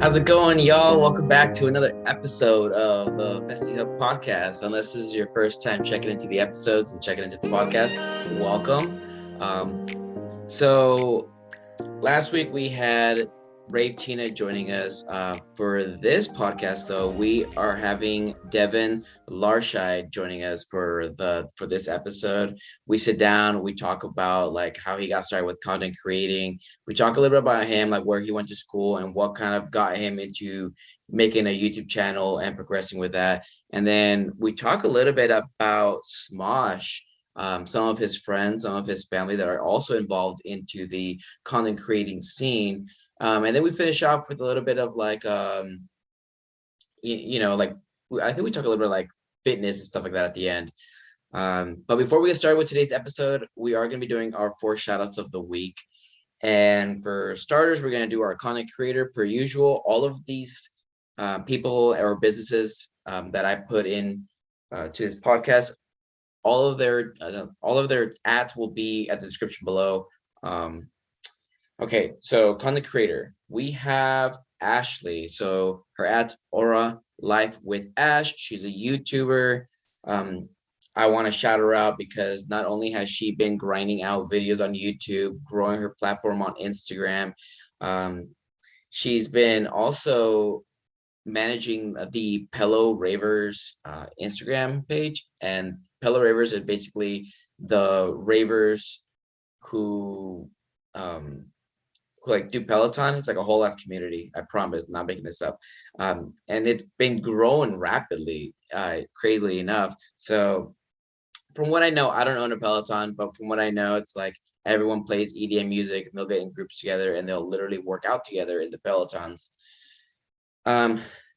How's it going, y'all? Welcome back to another episode of the Festy Hub podcast. Unless this is your first time checking into the episodes and checking into the podcast, welcome. So last week we had Rave Tina joining us. For this podcast, though, we are having Devin Larscheid joining us for this episode. We sit down, we talk about like how he got started with content creating. We talk a little bit about him, like where he went to school and what kind of got him into making a YouTube channel and progressing with that. And then we talk a little bit about Smosh. Some of his friends, some of his family that are also involved into the content creating scene. And then we finish off with a little bit of like, like I think we talk a little bit like fitness and stuff like that at the end. But before we get started with today's episode, we are going to be doing our 4 shoutouts of the week. And for starters, we're going to do our content creator per usual. All of these people or businesses that I put in to this podcast, all of their ads will be at the description below. Okay, so content creator, we have Ashleigh. So her ad's AuraLifeWithAsh. She's a YouTuber. I want to shout her out because not only has she been grinding out videos on YouTube, growing her platform on Instagram, she's been also managing the Pello Ravers Instagram page. And Pello Ravers is basically the ravers who like do Peloton. It's like a whole ass community. I promise, not making this up. And it's been growing rapidly, crazily enough. So from what I know, I don't own a Peloton, but from what I know, it's like everyone plays EDM music and they'll get in groups together and they'll literally work out together in the Pelotons.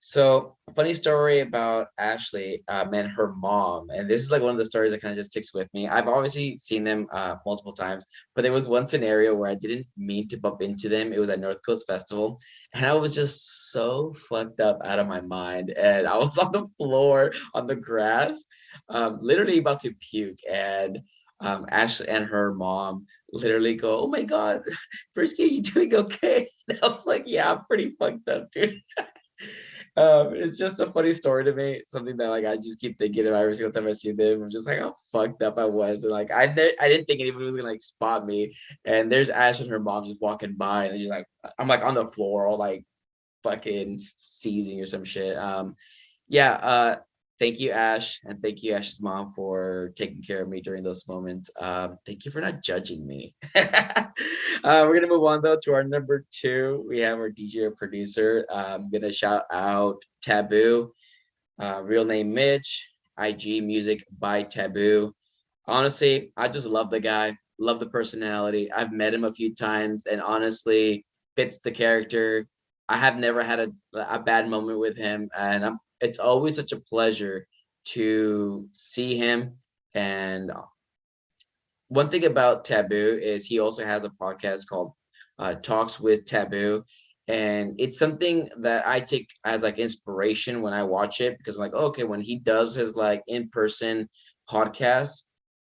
So a funny story about Ashleigh and her mom, and this is like one of the stories that kind of just sticks with me. I've obviously seen them multiple times, but there was one scenario where I didn't mean to bump into them. It was at North Coast Festival, and I was just so fucked up out of my mind, and I was on the floor on the grass, literally about to puke, and Ashleigh and her mom literally go, "Oh my God, Frisky, are you doing okay?" And I was like, "Yeah, I'm pretty fucked up, dude." It's just a funny story to me. It's something that like I just keep thinking of every single time I see them. I'm just like how fucked up I was, and like I didn't think anybody was gonna like spot me. And there's Ash and her mom just walking by, and she's like, I'm like on the floor, all like fucking seizing or some shit. Yeah. Thank you, Ash, and thank you, Ash's mom, for taking care of me during those moments. Thank you for not judging me. We're gonna move on though to our number 2. We have our DJ or producer. I'm gonna shout out Tvboo, real name Mitch, IG Music by Tvboo. Honestly, I just love the guy, love the personality. I've met him a few times, and honestly, fits the character. I have never had a bad moment with him, and it's always such a pleasure to see him. And one thing about Tvboo is he also has a podcast called Talks with Tvboo, and it's something that I take as like inspiration when I watch it, because I'm like, oh, okay, when he does his like in-person podcast,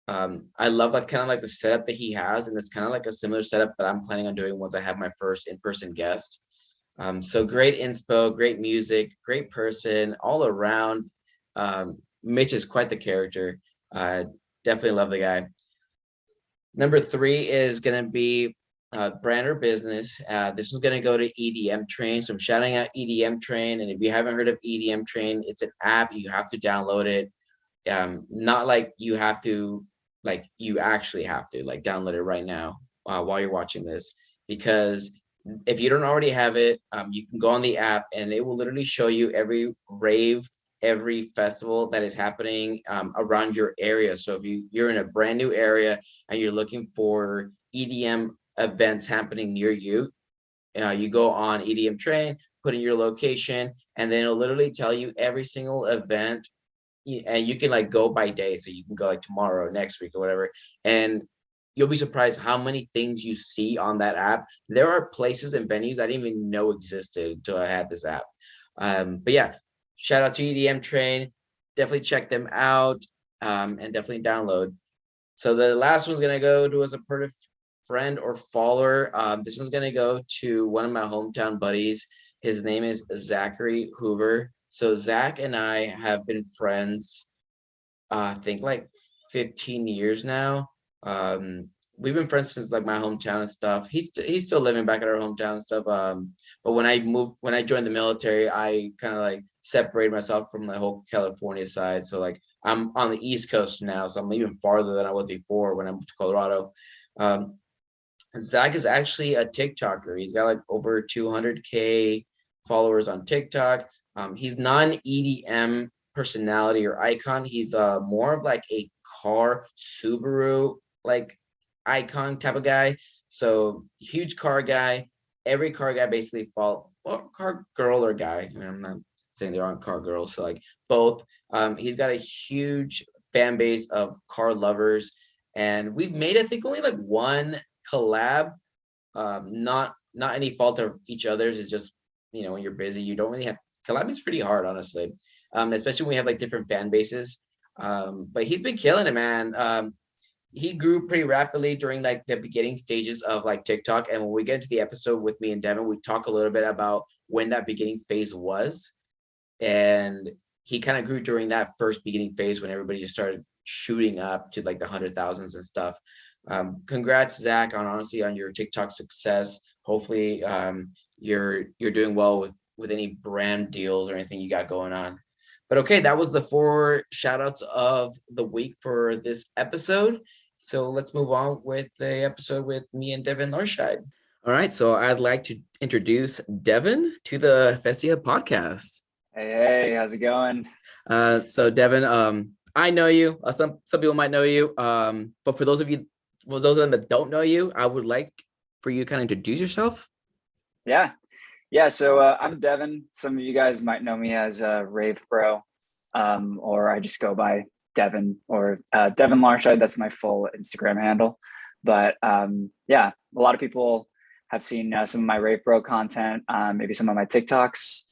I love like kind of like the setup that he has, and it's kind of like a similar setup that I'm planning on doing once I have my first in-person guest. So great inspo, great music, great person all around. Mitch is quite the character. Definitely love the guy. Number 3 is going to be brand or business. This is going to go to EDMTrain. So I'm shouting out EDMTrain. And if you haven't heard of EDMTrain, it's an app. You have to download it. Not like you have to, like you actually have to like download it right now while you're watching this, because if you don't already have it, you can go on the app and it will literally show you every rave, every festival that is happening around your area. So if you're in a brand new area and you're looking for EDM events happening near you, you go on EDMTrain, put in your location, and then it'll literally tell you every single event. And you can like go by day, so you can go like tomorrow, next week, or whatever, and you'll be surprised how many things you see on that app. There are places and venues I didn't even know existed until I had this app. But yeah, shout out to EDMTrain. Definitely check them out, and definitely download. So the last one's gonna go to as a friend or follower. This one's gonna go to one of my hometown buddies. His name is Zachary Hoover. So Zach and I have been friends, I think like 15 years now. We've been friends since like my hometown and stuff. He's still living back at our hometown and stuff. But when I joined the military, I kind of like separated myself from the whole California side. So like I'm on the East Coast now, so I'm even farther than I was before when I moved to Colorado. Um, Zach is actually a TikToker. He's got like over 200K followers on TikTok. He's not an EDM personality or icon. He's more of like a car Subaru like icon type of guy. So huge car guy. Every car guy basically car girl or guy. I mean, I'm not saying there aren't car girls. So like both. He's got a huge fan base of car lovers, and we've made I think only like one collab. Not any fault of each other's. It's just when you're busy, you don't really have collab is pretty hard, honestly. Especially when we have like different fan bases. But he's been killing it, man. He grew pretty rapidly during like the beginning stages of like TikTok. And when we get to the episode with me and Devin, we talk a little bit about when that beginning phase was. And he kind of grew during that first beginning phase when everybody just started shooting up to like the 100,000s and stuff. Congrats, Zach, on your TikTok success. Hopefully, you're doing well with any brand deals or anything you got going on. But okay, that was the 4 shout outs of the week for this episode. So let's move on with the episode with me and Devin Larscheid. All right, so I'd like to introduce Devin to the Festy podcast. Hey, how's it going? So Devin, I know you. Some people might know you. But for those of them that don't know you, I would like for you to kind of introduce yourself. Yeah. So I'm Devin. Some of you guys might know me as Rave Bro, or I just go by Devin or Devin Larscheid. That's my full Instagram handle. But a lot of people have seen some of my Rave Bro content, maybe some of my TikToks.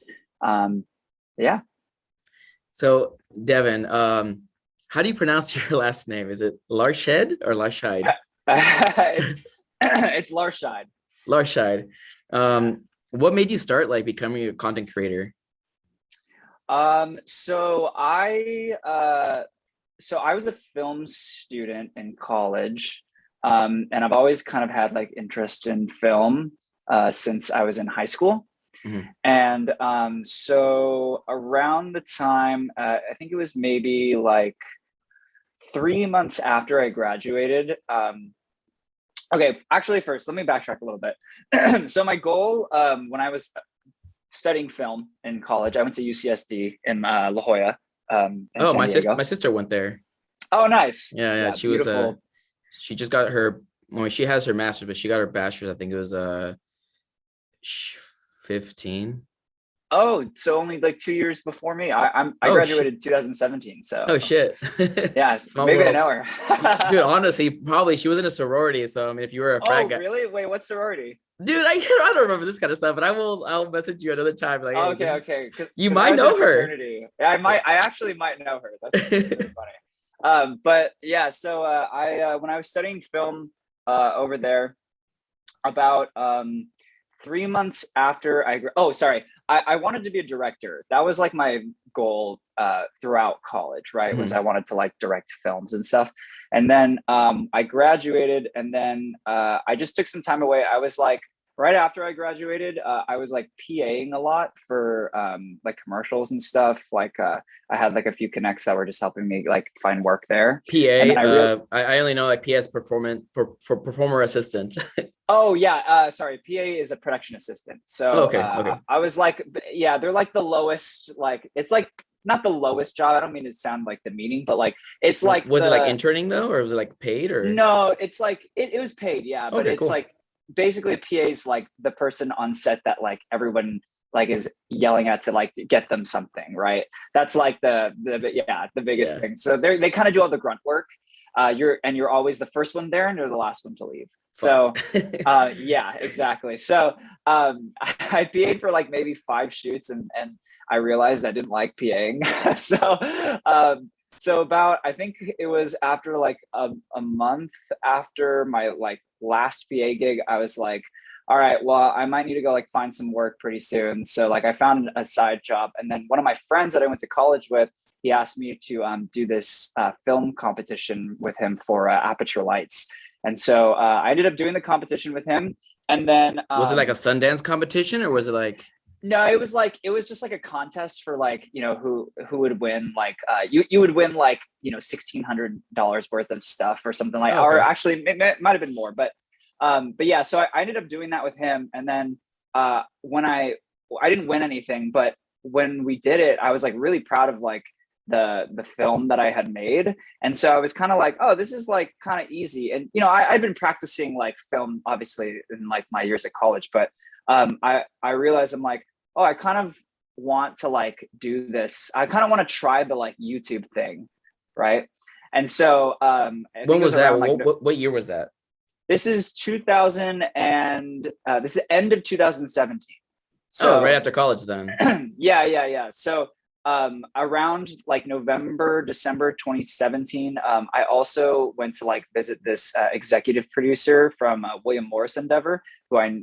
So Devin, how do you pronounce your last name? Is it Larscheid or Larscheid? It's Larscheid. Larscheid. What made you start like becoming a content creator? So I was a film student in college, and I've always kind of had like interest in film since I was in high school. Mm-hmm. And so around the time, I think it was maybe like 3 months after I graduated. Okay, actually, first, let me backtrack a little bit. So my goal when I was studying film in college, I went to UCSD in La Jolla. My sister went there. Oh, nice. Yeah, she beautiful. She just got her. Well, she has her master's, but she got her bachelor's. I think it was 15. Oh, so only like 2 years before me. I graduated in 2017. So shit. Yeah, maybe I know her. Dude, honestly, probably she was in a sorority. So I mean, if you were a frat guy. Oh, really? Wait, what sorority? Dude, I don't remember this kind of stuff, but I'll message you another time. Like, hey, okay. You might know her. Yeah, I actually might know her. That's really funny. But yeah, so I when I was studying film over there, about 3 months after I wanted to be a director. That was like my goal throughout college, right? Mm-hmm. Was I wanted to like direct films and stuff. And then I graduated, and then I just took some time away. I was like, right after I graduated, I was like PAing a lot for like commercials and stuff. Like I had like a few connects that were just helping me like find work there. PA, I only know like PS performer assistant. Oh yeah, sorry. PA is a production assistant. So okay. I was like, yeah, they're like the lowest. Like it's like not the lowest job. I don't mean to sound like demeaning, but like it's like. Was it like interning though, or was it like paid or? No, it's like it was paid. Yeah, but it's cool. like basically a PA is like the person on set that like everyone like is yelling at to like get them something, right? That's like the biggest thing. So they kind of do all the grunt work. You're always the first one there, and you're the last one to leave. So yeah, exactly. So I PA'd for like maybe 5 shoots, and I realized I didn't like PAing. So about, I think it was after like a month after my like last PA gig, I was like, all right, well, I might need to go like find some work pretty soon. So like I found a side job, and then one of my friends that I went to college with, he asked me to do this film competition with him for Aperture Lights. And so I ended up doing the competition with him. And then was it like a Sundance competition, or was it like? No, it was just like a contest for like, you know, who would win, like you would win like, you know, $1,600 worth of stuff or something like, Oh, okay. or actually it might have been more, but yeah, so I ended up doing that with him. And then when I didn't win anything, but when we did it, I was like really proud of like the film that I had made. And so I was kind of like, oh, this is like kind of easy. And you know, I'd been practicing like film obviously in like my years at college, but I realized I'm like, oh, I kind of want to like do this. I kind of want to try the like YouTube thing, right? And so When was that? around, like, What year was that? this is 2000 and this is end of 2017. So So right after college then. yeah. So around like November, December 2017, I also went to like visit this executive producer from William Morris Endeavor, who I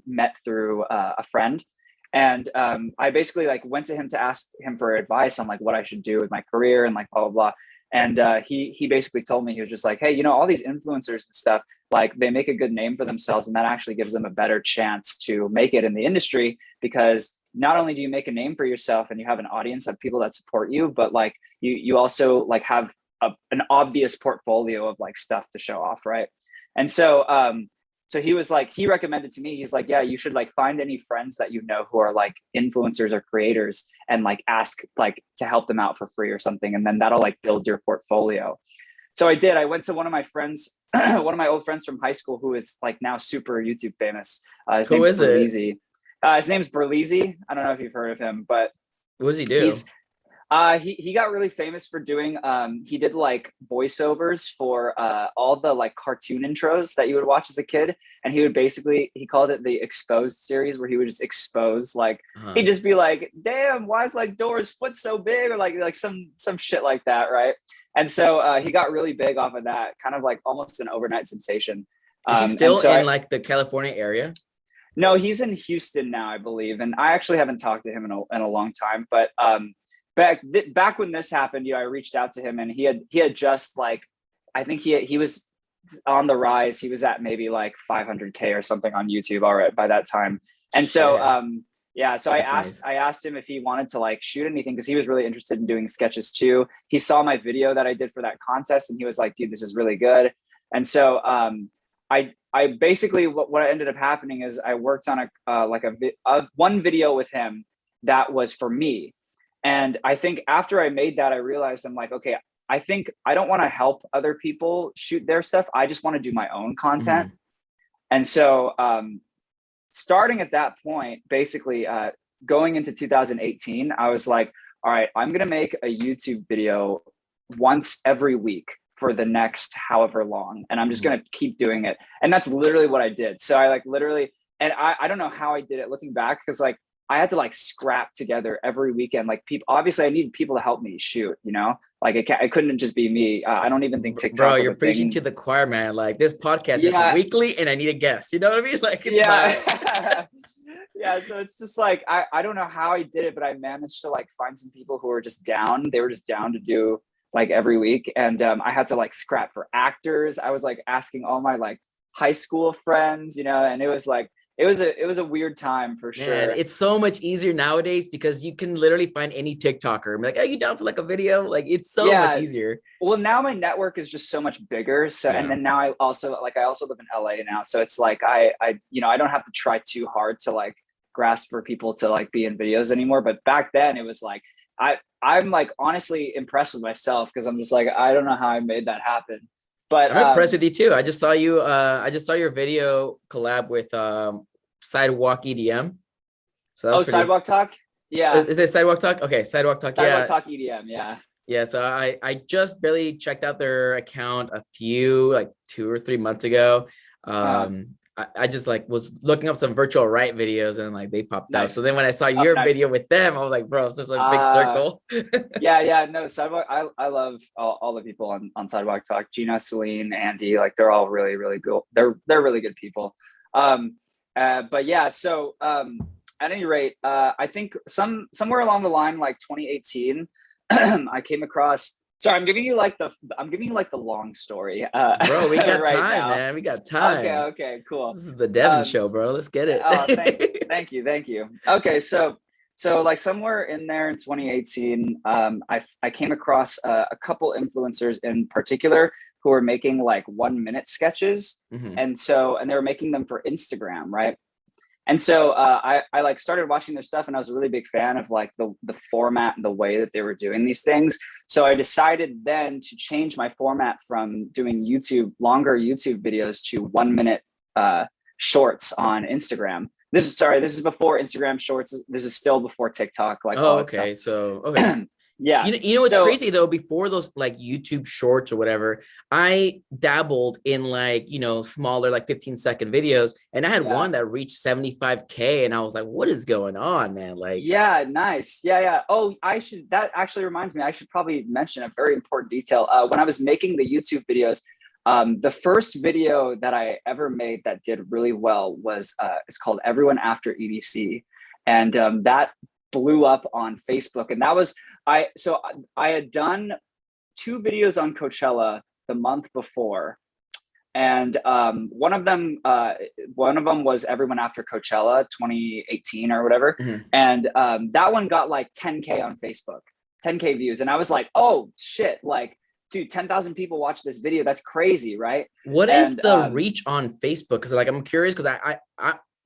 met through a friend. And I basically like went to him to ask him for advice on like what I should do with my career and like blah, blah, blah. And he basically told me, he was just like, hey, you know, all these influencers and stuff, like they make a good name for themselves, and that actually gives them a better chance to make it in the industry, because not only do you make a name for yourself and you have an audience of people that support you, but like you also like have an obvious portfolio of like stuff to show off, right? And so so he was like, he recommended to me, he's like, yeah, you should like find any friends that you know who are like influencers or creators, and like ask like to help them out for free or something, and then that'll like build your portfolio. So I did. I went to one of my friends, one of my old friends from high school, who is like now super YouTube famous. His Who name's is it? Berleezy. His name's Berleezy. I don't know if you've heard of him, but What does he do? he's he got really famous for doing he did like voiceovers for all the like cartoon intros that you would watch as a kid, and he would basically, he called it the exposed series, where he would just expose like he'd just be like, damn, why is like Dora's foot so big, or like some shit like that, right? And so he got really big off of that, kind of like almost an overnight sensation. Is he And still so in like the California area? no, he's in Houston now, I believe, and I actually haven't talked to him in a long time, but back when this happened, you know, I reached out to him, and he had just like, I think he was on the rise. He was at maybe like 500K or something on YouTube already by that time. And so yeah, so That's I asked him if he wanted to like shoot anything, because he was really interested in doing sketches too. He saw my video that I did for that contest, and he was like, dude, this is really good. And so I basically, what ended up happening is I worked on one video with him that was for me. And I think after I made that, I realized, I'm like, okay, I think I don't want to help other people shoot their stuff. I just want to do my own content. And so starting at that point, basically going into 2018, I was like, all right, I'm going to make a YouTube video once every week for the next however long. And I'm just going to keep doing it. And that's literally what I did. So I like literally, and I don't know how I did it looking back, because like I had to like scrap together every weekend. Like people, obviously I needed people to help me shoot, you know, like it couldn't just be me. I don't even think TikTok Bro, was you're a preaching thing. to the choir, man. Like this podcast is Yeah. weekly and I need a guest. You know what I mean? Like, it's Yeah. Yeah. So it's just like, I don't know how I did it, but I managed to like find some people who were just down. They were just down to do like every week. And I had to like scrap for actors. I was like asking all my like high school friends, you know, and it was like, it was a weird time for sure. Man, it's so much easier nowadays because you can literally find any TikToker and be like, are you down for like a video? Like it's so much easier. Well, now my network is just so much bigger. So, and then now I also live in LA now. So it's like, I you know, I don't have to try too hard to like grasp for people to like be in videos anymore. But back then it was like, I'm like honestly impressed with myself, because I'm just like, I don't know how I made that happen. But I'm impressed with you too. I just saw your video collab with Sidewalk EDM. So that was Sidewalk Talk. Yeah. Is it Sidewalk Talk? Okay, Sidewalk Talk. Sidewalk Talk EDM. Yeah. Yeah. So I just barely checked out their account a few, like 2 or 3 months ago. I just like was looking up some virtual right videos and like they popped out. So then when I saw your video with them, I was like, bro, it's just a big circle. Yeah. No, Sidewalk. I love all the people on Sidewalk Talk. Gina, Celine, Andy, like they're all really, really cool. They're really good people. But yeah, so at any rate, I think somewhere along the line, like 2018, I came across. Sorry, I'm giving you like the long story. Bro, we got right time, now. man. We got time. Okay, cool. This is the Devin show, bro. Let's get it. Oh, thank you. Okay, so like somewhere in there in 2018, I came across a couple influencers in particular who were making like 1 minute sketches, and they were making them for Instagram, right? And so I like started watching their stuff, and I was a really big fan of like the format and the way that they were doing these things. So I decided then to change my format from doing longer YouTube videos to 1 minute shorts on Instagram. This is before Instagram Shorts. This is still before TikTok. Like, okay, so okay. Yeah. You know what's crazy though? Before those like YouTube shorts or whatever, I dabbled in like, smaller, like 15-second videos. And I had one that reached 75K. And I was like, what is going on, man? Like, yeah, nice. Yeah. Oh, that actually reminds me, I should probably mention a very important detail. When I was making the YouTube videos, the first video that I ever made that did really well was, it's called Everyone After EDC. And that blew up on Facebook. And that was, I had done 2 videos on Coachella the month before. And one of them was Everyone After Coachella 2018 or whatever. And that one got like 10K on Facebook, 10K views. And I was like, oh shit, like, dude, 10,000 people watch this video. That's crazy, right? What is the reach on Facebook? Because like, I'm curious, because I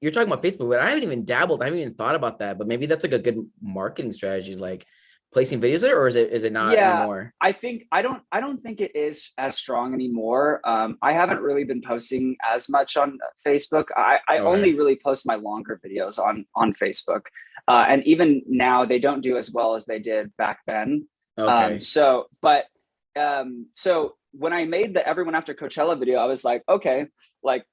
you're talking about Facebook, but I haven't even dabbled. I haven't even thought about that. But maybe that's like a good marketing strategy, like placing videos there, or is it not anymore? I don't think it is as strong anymore. I haven't really been posting as much on Facebook. I only really post my longer videos on Facebook. And even now they don't do as well as they did back then. Okay. So when I made the Everyone After Coachella video, I was like, okay, like,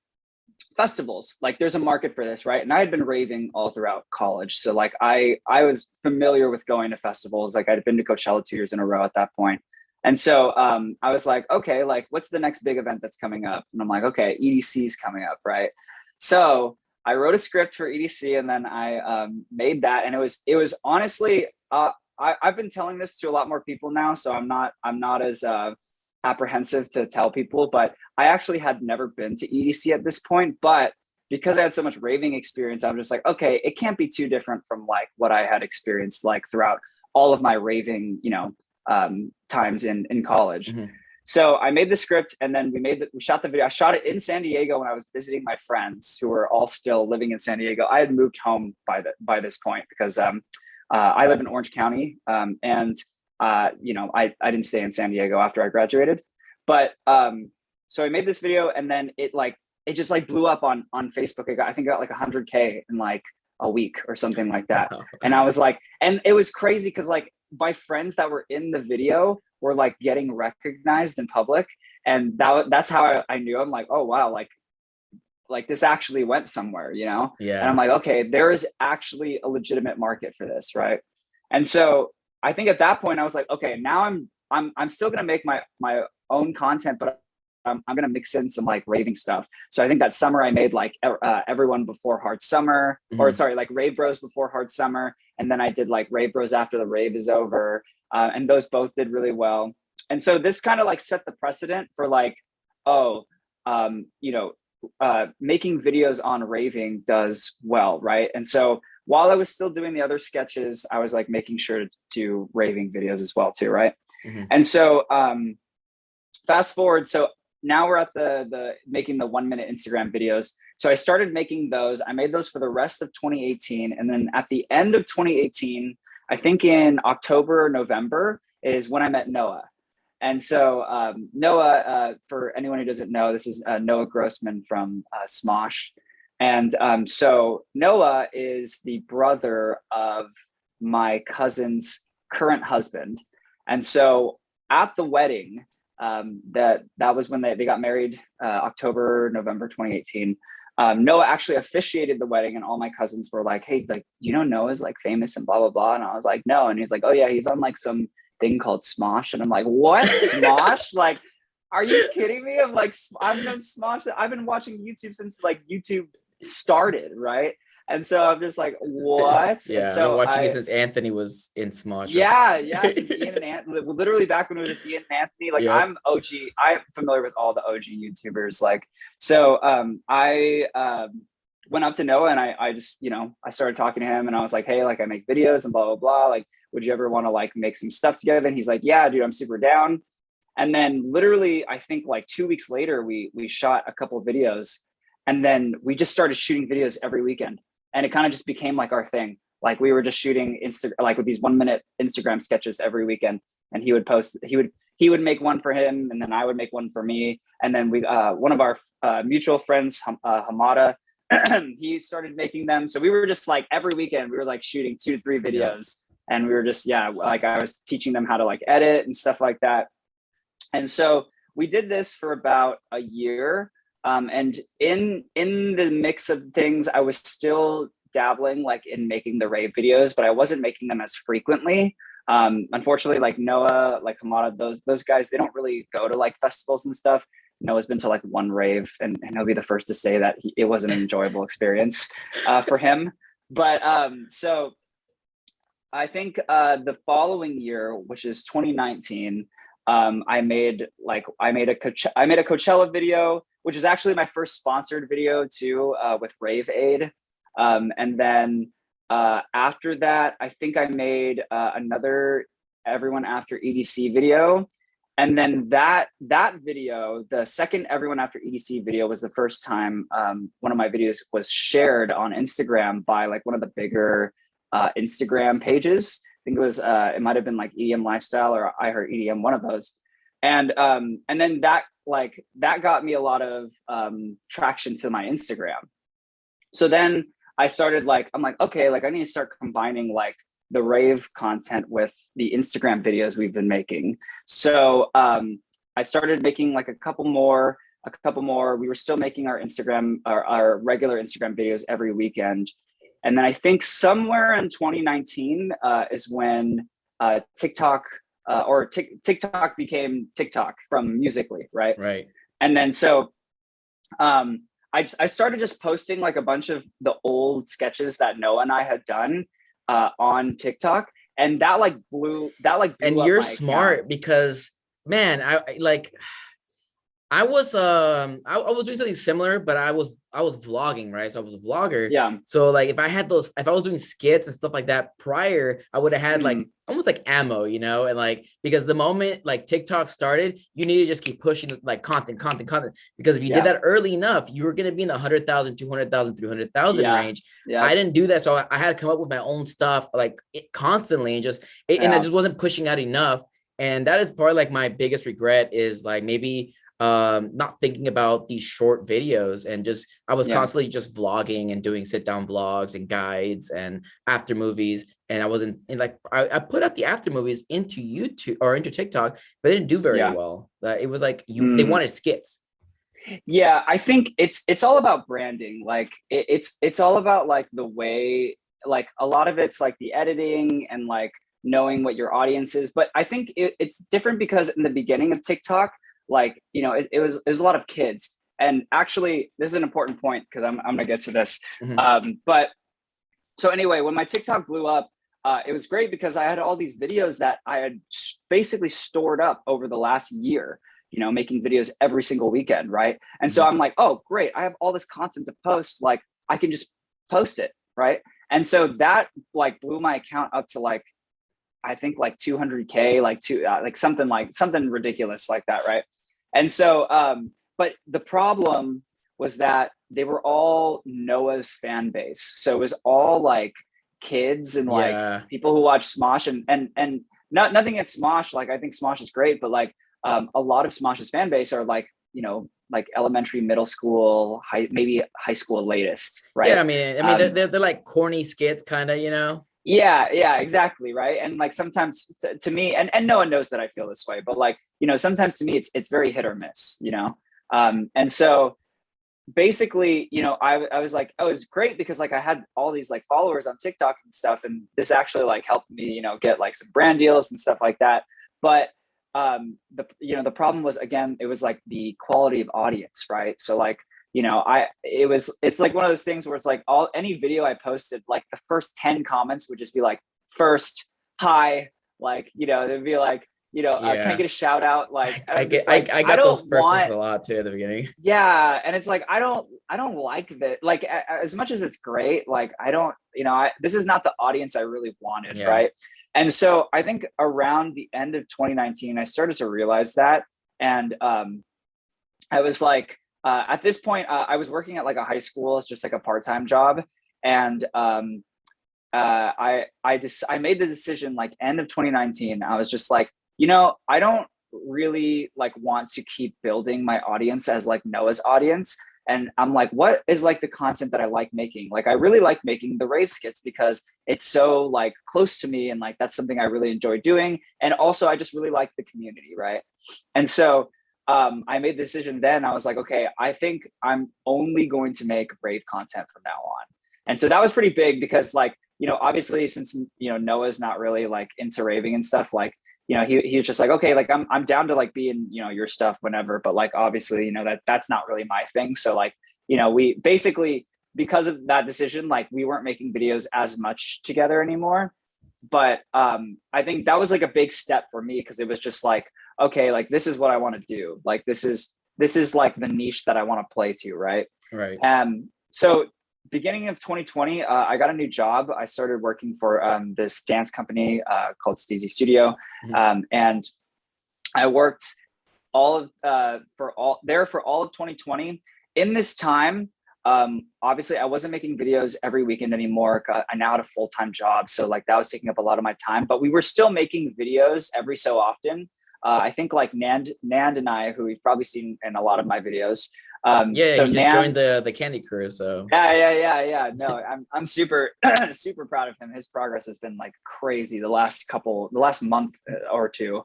festivals, like there's a market for this, right? And I had been raving all throughout college, so like I was familiar with going to festivals. Like I'd been to Coachella 2 years in a row at that point. And so I was like, okay, like what's the next big event that's coming up? And I'm like, okay, EDC is coming up, right? So I wrote a script for EDC, and then I made that, and it was honestly I've been telling this to a lot more people now, so I'm not as apprehensive to tell people, but I actually had never been to EDC at this point. But because I had so much raving experience, I'm just like, okay, it can't be too different from like what I had experienced like throughout all of my raving, times in college. So I made the script, and then we shot the video. I shot it in San Diego when I was visiting my friends who were all still living in San Diego. I had moved home by this point because I live in Orange County, and I didn't stay in San Diego after I graduated. But so I made this video, and then it just like blew up on Facebook. I think it got like 100K in like a week or something like that. And I was like, and it was crazy because like my friends that were in the video were like getting recognized in public, and that's how I knew. I'm like, oh wow, like this actually went somewhere, Yeah. And I'm like, okay, there is actually a legitimate market for this, right? And so I think at that point I was like, okay, now I'm still gonna make my own content, but I'm gonna mix in some like raving stuff. So I think that summer I made like Everyone Before Hard Summer, or sorry, like Rave Bros Before Hard Summer, and then I did like Rave Bros After the Rave Is Over, and those both did really well. And so this kind of like set the precedent for like, making videos on raving does well, right? And so while I was still doing the other sketches, I was like making sure to do raving videos as well too, right? And so fast forward, so now we're at the making the 1 minute Instagram videos. So I started making those. I made those for the rest of 2018, and then at the end of 2018, I think in October or November, is when I met Noah. And so Noah, for anyone who doesn't know, this is Noah Grossman from Smosh. And so Noah is the brother of my cousin's current husband. And so at the wedding, that was when they got married, October, November 2018. Noah actually officiated the wedding, and all my cousins were like, hey, like, Noah's like famous and blah, blah, blah. And I was like, no. And he's like, oh yeah, he's on like some thing called Smosh. And I'm like, what? Smosh? Like, are you kidding me? I'm like, I've known Smosh. I've been watching YouTube since like YouTube started, right? And so I'm just like, what? Yeah, And I've been so watching it since Anthony was in Smosh. yeah, since Ian and Anthony, literally back when it was just Ian and Anthony, like Yep. I'm OG, I'm familiar with all the OG YouTubers. Like, so I went up to Noah and I just, you know, I started talking to him and I was like, hey, like I make videos and blah, blah, blah. Like, would you ever want to like make some stuff together? And he's like, yeah, dude, I'm super down. And then literally, I think like 2 weeks later, we shot a couple of videos and then we just started shooting videos every weekend. And it kind of just became like our thing. Like we were just shooting like with these 1 minute Instagram sketches every weekend. And he would post, he would make one for him and then I would make one for me. And then we, one of our mutual friends, Hamada, he started making them. So we were just like every weekend, we were like shooting 2 to 3 videos. And we were just, like I was teaching them how to like edit and stuff like that. And so we did this for about a year. And in the mix of things, I was still dabbling like in making the rave videos, but I wasn't making them as frequently. Unfortunately, like Noah, like Hamada, those guys, they don't really go to like festivals and stuff. Noah's been to like one rave and he'll be the first to say that it was an enjoyable experience for him. But so I think the following year, which is 2019, I made a Coachella video, which is actually my first sponsored video too, with Rave Aid. And then after that, I think I made another Everyone After EDC video. And then that video, the second Everyone After EDC video, was the first time one of my videos was shared on Instagram by like one of the bigger Instagram pages. I think it was it might have been like EDM Lifestyle or I Heart EDM, one of those. And then that got me a lot of traction to my Instagram. So then I started I'm like, okay, like I need to start combining like the rave content with the Instagram videos we've been making. So I started making like a couple more. We were still making our our regular Instagram videos every weekend. And then I think somewhere in 2019 is when TikTok TikTok became TikTok from Musical.ly, right? Right. And then so I started just posting like a bunch of the old sketches that Noah and I had done on TikTok, and that blew and up you're my smart account. because man, I was doing something similar, but I was vlogging, right? So I was a vlogger. Yeah. So like if I was doing skits and stuff like that prior, I would have had like almost like ammo, you know, and like because the moment like TikTok started, you need to just keep pushing like content. Because if you did that early enough, you were gonna be in the 100,000, 200,000, 300,000 range. Yeah. I didn't do that, so I had to come up with my own stuff constantly and and I just wasn't pushing out enough. And that is part of like my biggest regret is like maybe not thinking about these short videos and I was constantly just vlogging and doing sit down vlogs and guides and after movies. And I wasn't I put out the after movies into YouTube or into TikTok, but it didn't do very well. It was like they wanted skits. Yeah, I think it's all about branding. Like it's all about like the way, like a lot of it's like the editing and like knowing what your audience is. But I think it's different because in the beginning of TikTok, like, you know, it was a lot of kids. And actually, this is an important point because I'm gonna get to this. But so anyway, when my TikTok blew up, it was great because I had all these videos that I had basically stored up over the last year, you know, making videos every single weekend, right? And so I'm like, oh, great, I have all this content to post, like I can just post it, right? And so that like blew my account up to like, I think like 200K, like something ridiculous like that, right? And so, but the problem was that they were all Noah's fan base. So it was all like kids and like people who watch Smosh and nothing against Smosh. Like, I think Smosh is great, but like a lot of Smosh's fan base are like, you know, like elementary, middle school, maybe high school latest, right? Yeah, I mean, they're like corny skits, kind of, you know. Yeah, exactly, right. And like sometimes to me, and no one knows that I feel this way, but like, you know, sometimes to me it's very hit or miss, you know. And so basically, you know, I was like, oh, it's great because like I had all these like followers on TikTok and stuff, and this actually like helped me, you know, get like some brand deals and stuff like that. But the problem was, again, it was like the quality of audience, right? So like it's like one of those things where it's like any video I posted, like the first 10 comments would just be like, first, hi, like, they'd be like, can I get a shout out? Like, I got those first ones a lot too at the beginning. Yeah. And it's like, I don't like that. Like, as much as it's great, like, I don't, this is not the audience I really wanted. Right. And so I think around the end of 2019, I started to realize that. And I was like, at this point, I was working at like a high school. It's just like a part-time job. And I made the decision like end of 2019. I was just like, I don't really like want to keep building my audience as like Noah's audience. And I'm like, what is like the content that I like making? Like, I really like making the rave skits because it's so like close to me. And like, that's something I really enjoy doing. And also I just really like the community. Right. And so I made the decision then. I was like, okay, I think I'm only going to make rave content from now on. And so that was pretty big because like, obviously since, Noah's not really like into raving and stuff, like, he was just like, okay, like I'm down to like be in, your stuff whenever, but like, obviously, that's not really my thing. So like, we basically, because of that decision, like we weren't making videos as much together anymore. But I think that was like a big step for me because it was just like, okay, like this is what I want to do. Like this is like the niche that I want to play to, right? Right. So beginning of 2020, I got a new job. I started working for this dance company called Steezy Studio, and I worked for all of 2020. In this time, obviously, I wasn't making videos every weekend anymore. I now had a full-time job, so like that was taking up a lot of my time. But we were still making videos every so often. I think like Nand and I, who you've probably seen in a lot of my videos. So he just joined the Kandi crew. So yeah. No, I'm super super proud of him. His progress has been like crazy the last month or two.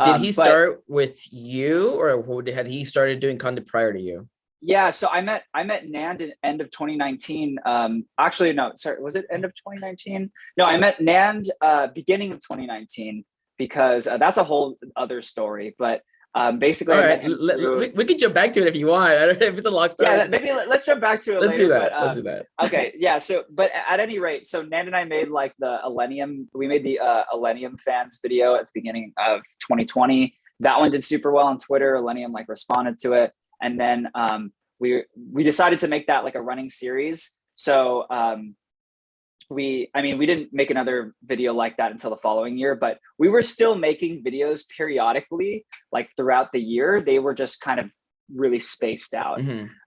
Did he start with you, or had he started doing content prior to you? Yeah, so I met Nand in end of 2019. Actually, no, sorry, was it end of 2019? No, I met Nand beginning of 2019 because that's a whole other story. But basically, all right, we can jump back to it if you want. I don't know if it's a long story. Yeah, maybe let's jump back to it. Let's later, do that. But, let's do that. Okay, yeah. So, but at any rate, so Nand and I made like the Illenium. We made the Illenium fans video at the beginning of 2020. That one did super well on Twitter. Illenium like responded to it, and then we decided to make that like a running series. So we didn't make another video like that until the following year, but we were still making videos periodically, like throughout the year. They were just kind of really spaced out.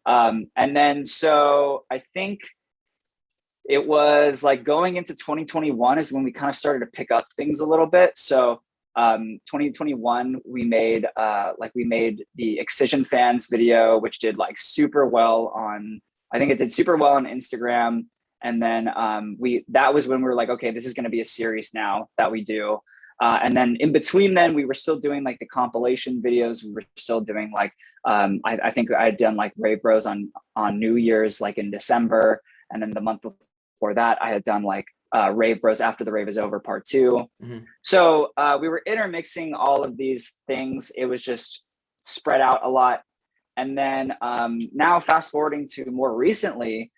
And then, so I think it was like going into 2021 is when we kind of started to pick up things a little bit. So 2021, we made the Excision Fans video, which did like super well on, I think it did super well on Instagram. And then that was when we were like, okay, this is going to be a series now that we do. And then in between then we were still doing like the compilation videos. We were still doing like, I think I had done like Rave Bros on New Year's, like in December. And then the month before that, I had done like Rave Bros After the Rave Is Over Part 2. So we were intermixing all of these things. It was just spread out a lot. And then now fast forwarding to more recently,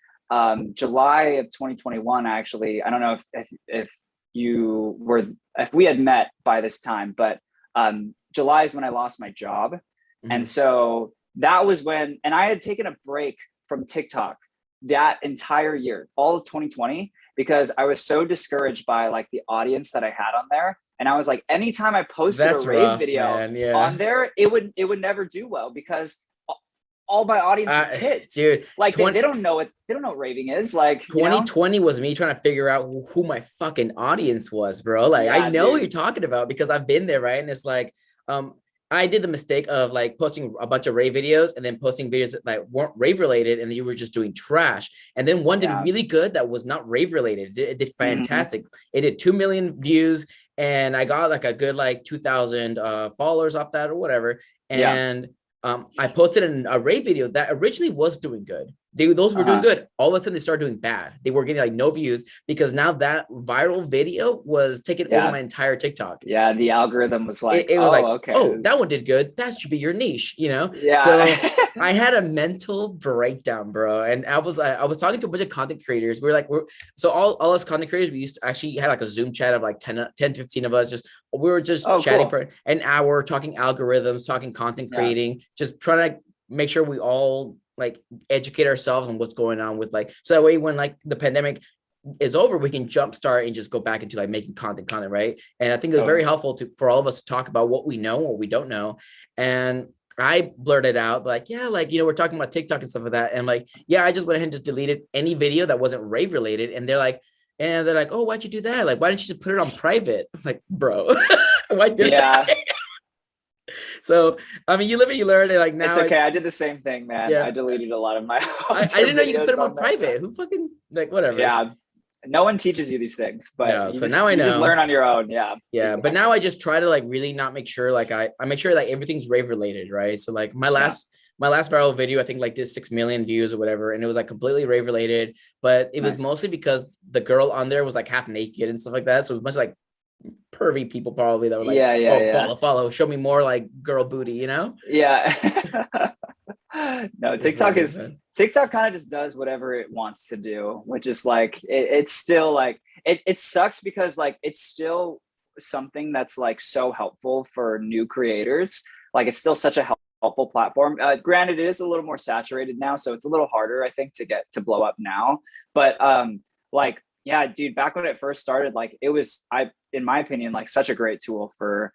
July of 2021, actually, I don't know if we had met by this time, but July is when I lost my job. And so that was when, and I had taken a break from TikTok that entire year, all of 2020, because I was so discouraged by like the audience that I had on there. And I was like, anytime I posted a rave video on there, it would never do well because all my audience is kids, dude. Like they don't know what raving is. Like 2020 was me trying to figure out who my fucking audience was, bro. Like I know what you're talking about because I've been there, right? And it's like, I did the mistake of like posting a bunch of rave videos and then posting videos that like weren't rave related, and then you were just doing trash. And then one did really good that was not rave related. It did fantastic. It did 2 million views, and I got like a good like 2,000 followers off that or whatever. And I posted a rave video that originally was doing good, those were doing good. All of a sudden they started doing bad. They were getting like no views because now that viral video was taking over my entire TikTok. Yeah, the algorithm was like, it was like, okay, oh, that one did good. That should be your niche, you know? Yeah. So I had a mental breakdown, bro. And I was talking to a bunch of content creators. So all us content creators, we used to actually had like a Zoom chat of like 10 to 15 of us. We were just chatting for an hour, talking algorithms, talking content creating, just trying to make sure we all like educate ourselves on what's going on with like, so that way when like the pandemic is over, we can jumpstart and just go back into like making content, right? And I think it was very helpful for all of us to talk about what we know, what we don't know. And I blurted out like, yeah, like, you know, we're talking about TikTok and stuff like that. And like, yeah, I just went ahead and just deleted any video that wasn't rave related. And they're like, oh, why'd you do that? Like, why didn't you just put it on private? I'm like, bro, why did that? So, I mean, you live and you learn. And like now, it's okay. I did the same thing, man. I deleted a lot of my. I didn't know you could put them on private. Who fucking like whatever? Yeah, no one teaches you these things, but now I know. You just learn on your own. Yeah. Exactly. But now I just try to like really not make sure like I make sure like everything's rave related, right? So like my last viral video, I think like did 6 million views or whatever, and it was like completely rave related, but it was mostly because the girl on there was like half naked and stuff like that. So it was much like pervy people probably that were like, follow, show me more like girl booty, you know? Yeah. No, TikTok kind of just does whatever it wants to do, which is like it's still like it sucks because like it's still something that's like so helpful for new creators. Like it's still such a helpful platform. Granted, it is a little more saturated now, so it's a little harder, I think, to get to blow up now. But like, yeah, dude, back when it first started, like it was, in my opinion, like such a great tool for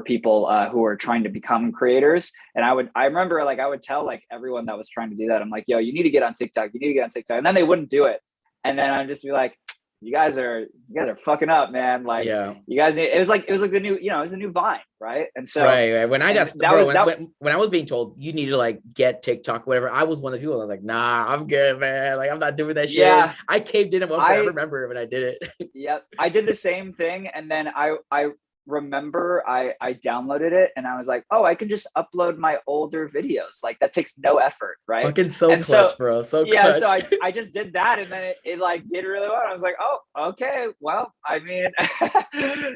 people who are trying to become creators. And I remember like I would tell like everyone that was trying to do that, I'm like, yo, you need to get on TikTok. You need to get on TikTok. And then they wouldn't do it. And then I'd just be like, you guys are fucking up, man. Like you guys need, it was like the new, you know, it was the new Vine, right? And so right. When I got when I was being told you need to like get TikTok, whatever, I was one of the people. I was like, nah, I'm good, man. Like I'm not doing that shit. Yeah, I caved in at one point. I remember when I did it. Yep, I did the same thing, and then I remember I downloaded it and I was like, oh, I can just upload my older videos. Like that takes no effort, right? Fucking clutch, bro. So yeah, clutch. So I just did that, and then it like did really well. I was like, oh, okay, well, I mean,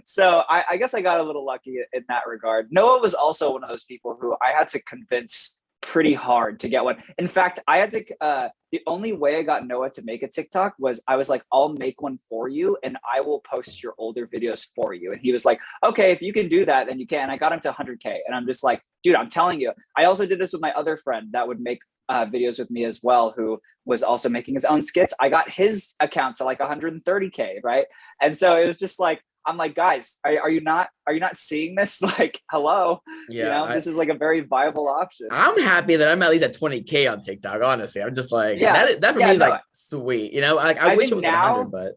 so I guess I got a little lucky in that regard. Noah was also one of those people who I had to convince pretty hard to get one. In fact, I had to the only way I got Noah to make a TikTok was I was like, I'll make one for you and I will post your older videos for you. And he was like, okay, if you can do that, then you can. I got him to 100K. And I'm just like, dude, I'm telling you. I also did this with my other friend that would make videos with me as well, who was also making his own skits. I got his account to like 130K, right? And so it was just like, I'm like, guys, are you not seeing this? Like, hello, yeah, you know, this is like a very viable option. I'm happy that I'm at least at 20K on TikTok. Honestly, I'm just like, that for me is like sweet. You know, like I wish it was now, 100, but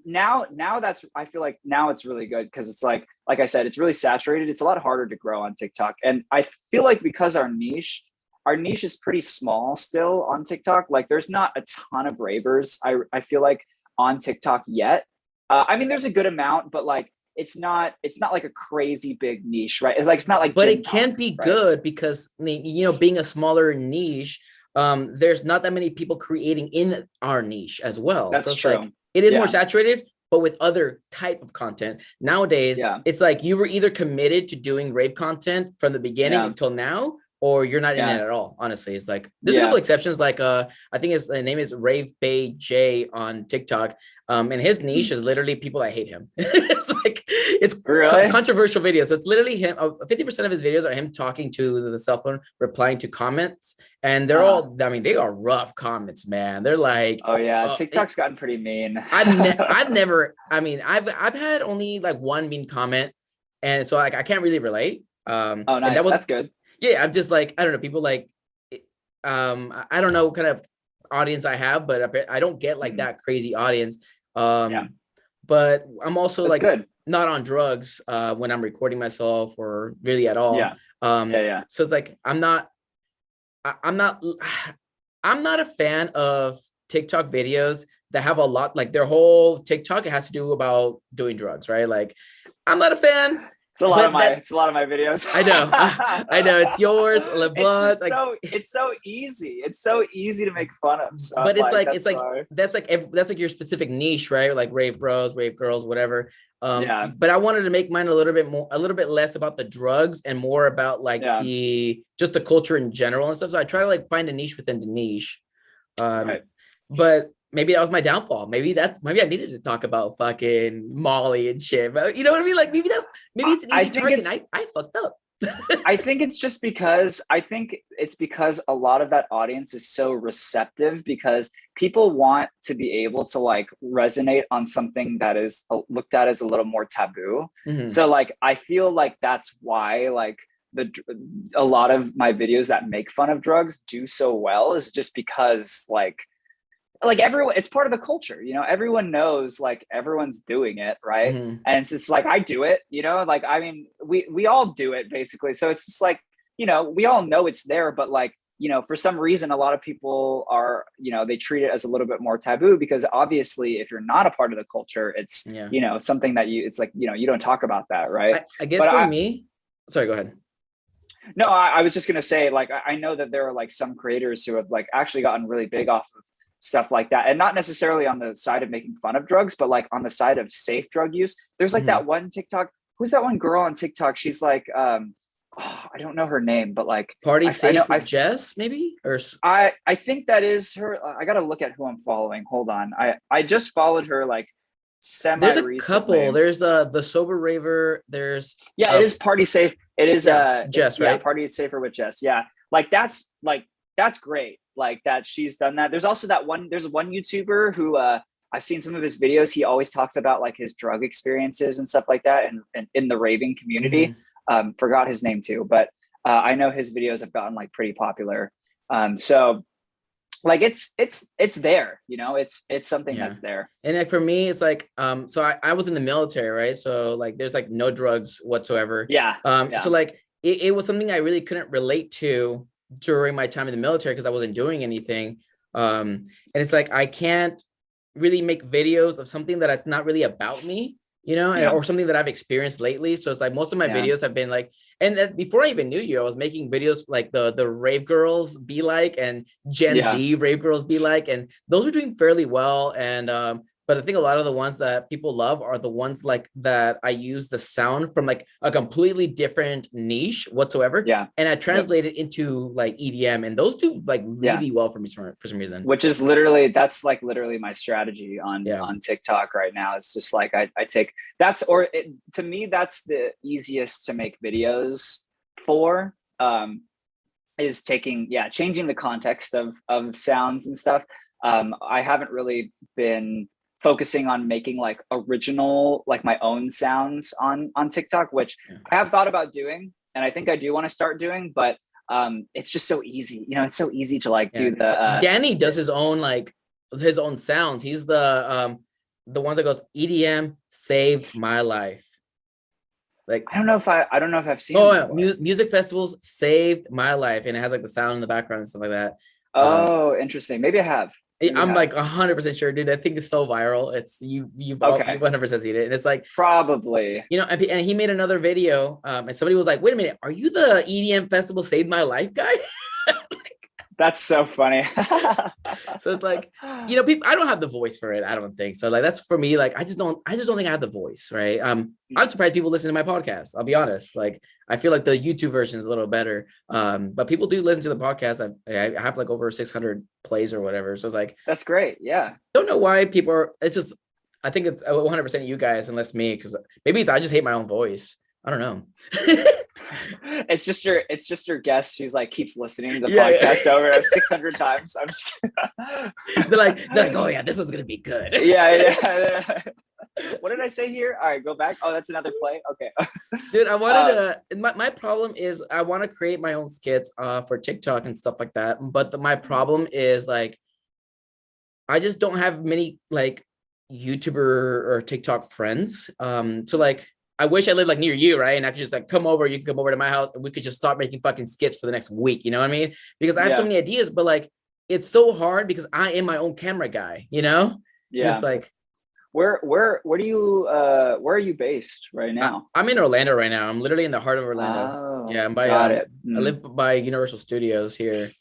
now that's, I feel like now it's really good because it's like I said, it's really saturated. It's a lot harder to grow on TikTok, and I feel like because our niche is pretty small still on TikTok. Like, there's not a ton of ravers. I feel like on TikTok yet. I mean, there's a good amount, but like it's not like a crazy big niche, right? It's like it's not like. But it can be good because, you know, being a smaller niche, there's not that many people creating in our niche as well. That's true. Like, it is more saturated, but with other type of content nowadays. It's like you were either committed to doing rave content from the beginning until now, or you're not in it at all. Honestly, it's like there's a couple exceptions. Like I think his name is Rave Bay J on TikTok. And his niche is literally people that hate him. It's like it's really controversial videos. So it's literally him. 50% of his videos are him talking to the cell phone, replying to comments, and they're all. I mean, they are rough comments, man. They're like, oh yeah, TikTok's gotten pretty mean. I've never. I mean, I've had only like one mean comment, and so like I can't really relate. Oh, nice. That's good. Yeah, I'm just like, I don't know, people like, I don't know what kind of audience I have, but I don't get like that crazy audience. But I'm also not on drugs when I'm recording myself or really at all. So it's like, I'm not a fan of TikTok videos that have a lot, like their whole TikTok, it has to do about doing drugs, right? Like, I'm not a fan. It's a lot of my videos. I know. I know it's yours. LeBlanc, it's so easy. It's so easy to make fun of. So but that's like your specific niche, right? Like rave bros, rave girls, whatever. But I wanted to make mine a little bit less about the drugs and more about like just the culture in general and stuff. So I try to like find a niche within the niche. But maybe that was my downfall. Maybe I needed to talk about fucking Molly and shit. But you know what I mean? Like maybe it's an easy target. And I fucked up. I think it's just because a lot of that audience is so receptive because people want to be able to like resonate on something that is looked at as a little more taboo. Mm-hmm. So like I feel like that's why like a lot of my videos that make fun of drugs do so well is just because like everyone, it's part of the culture, you know, everyone knows like everyone's doing it, right? Mm-hmm. And it's just like I do it, you know, like I mean we all do it basically. So it's just like, you know, we all know it's there, but like, you know, for some reason a lot of people are, you know, they treat it as a little bit more taboo because obviously if you're not a part of the culture, it's you know, something that it's like, you know, you don't talk about that, right? I guess for me, sorry, go ahead. No, I was just gonna say, like, I know that there are like some creators who have like actually gotten really big off of stuff like that, and not necessarily on the side of making fun of drugs, but like on the side of safe drug use. There's like that one TikTok. Who's that one girl on TikTok? She's like, I don't know her name, but like Party Safe with Jess, maybe, or I think that is her. I gotta look at who I'm following. Hold on, I just followed her like semi. There's a couple. There's the sober raver. There's it is Party Safe. It is Jess, right? Yeah, Party Safer with Jess. Yeah, like that's great. Like that she's done that. There's also there's one YouTuber who I've seen some of his videos. He always talks about like his drug experiences and stuff like that and in the raving community. Mm-hmm. Forgot his name too, but I know his videos have gotten like pretty popular. So like it's there, you know, it's something that's there. And like for me, it's like so I was in the military, right? So like there's like no drugs whatsoever. So like it was something I really couldn't relate to during my time in the military because I wasn't doing anything. And it's like I can't really make videos of something that's not really about me, you know, or something that I've experienced lately. So it's like most of my videos have been like, and before I even knew you, I was making videos like the rave girls be like and Gen Z rave girls be like, and those are doing fairly well. And but I think a lot of the ones that people love are the ones like that I use the sound from like a completely different niche whatsoever. And I translate it into like EDM, and those do like really well for me for some reason. Which is that's like literally my strategy on TikTok right now. It's just like I take to me that's the easiest to make videos for is changing the context of sounds and stuff. I haven't really been focusing on making like original, like my own sounds on TikTok, which I have thought about doing. And I think I do want to start doing, but it's just so easy. You know, it's so easy to like do the Danny does his own sounds. He's the one that goes EDM saved my life. Like I don't know if I've seen music festivals saved my life, and it has like the sound in the background and stuff like that. Interesting. Maybe I have. I'm like 100% sure, dude. I think it's so viral. It's you've 100% seen it, and it's like probably, you know. And he made another video, and somebody was like, "Wait a minute, are you the EDM festival saved my life guy?" That's so funny. So it's like, you know, people, I don't have the voice for it. I don't think so. Like that's for me. Like I just don't think I have the voice, right? I'm surprised people listen to my podcast. I'll be honest. Like I feel like the YouTube version is a little better. But people do listen to the podcast. I have like over 600 plays or whatever. So it's like that's great. Yeah. Don't know why people are. It's just I think it's 100% you guys and less me because maybe I just hate my own voice. I don't know. It's just your guest. She's like keeps listening to the podcast over 600 times. I'm just they're like, oh yeah, this was gonna be good. Yeah. What did I say here? All right, go back. Oh, that's another play. Okay. Dude, I wanted to. My problem is I want to create my own skits for TikTok and stuff like that. But my problem is like, I just don't have many like YouTuber or TikTok friends. So like. I wish I lived like near you, right? And I could just like come over, you can come over to my house and we could just start making fucking skits for the next week. You know what I mean? Because I have so many ideas, but like, it's so hard because I am my own camera guy, you know? Yeah. It's like, where do you where are you based right now? I'm in Orlando right now. I'm literally in the heart of Orlando. Oh, Yeah, I'm by got it. I live by Universal Studios here.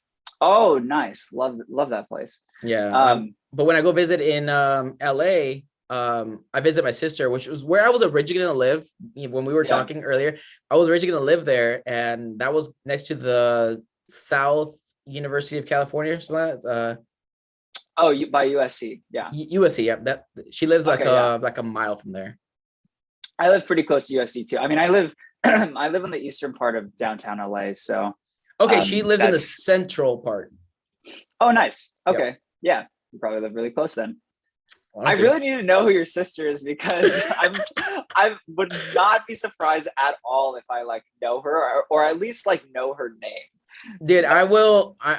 Oh, nice. Love that place. Yeah. But when I go visit in LA, I visit my sister, which was where I was originally gonna live. When we were talking earlier, I was originally gonna live there, and that was next to the South University of California. So oh, you by USC. Yeah. USC. Yeah. That she lives like like a mile from there. I live pretty close to USC too. I mean, I live I live in the eastern part of downtown LA. So okay, she lives in the central part. Oh, nice. Okay. Yeah. You probably live really close then. Honestly. I really need to know who your sister is because I would not be surprised at all if I like know her or at least like know her name. Dude, so, I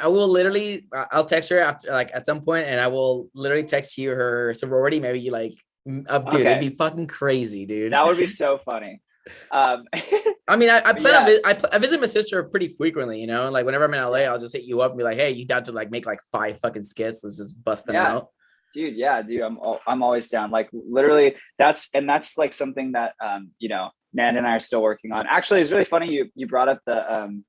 will literally, I'll text her after like at some point, and I will literally text you her sorority. Maybe you like, dude, it'd be fucking crazy, dude. That would be so funny. I mean, I plan on I visit my sister pretty frequently, you know, like whenever I'm in LA, I'll just hit you up and be like, hey, you down to like make like 5 fucking skits? Let's just bust them out. Dude, I'm always down. Like literally that's like something that you know, Nan and I are still working on. Actually, it's really funny you brought up the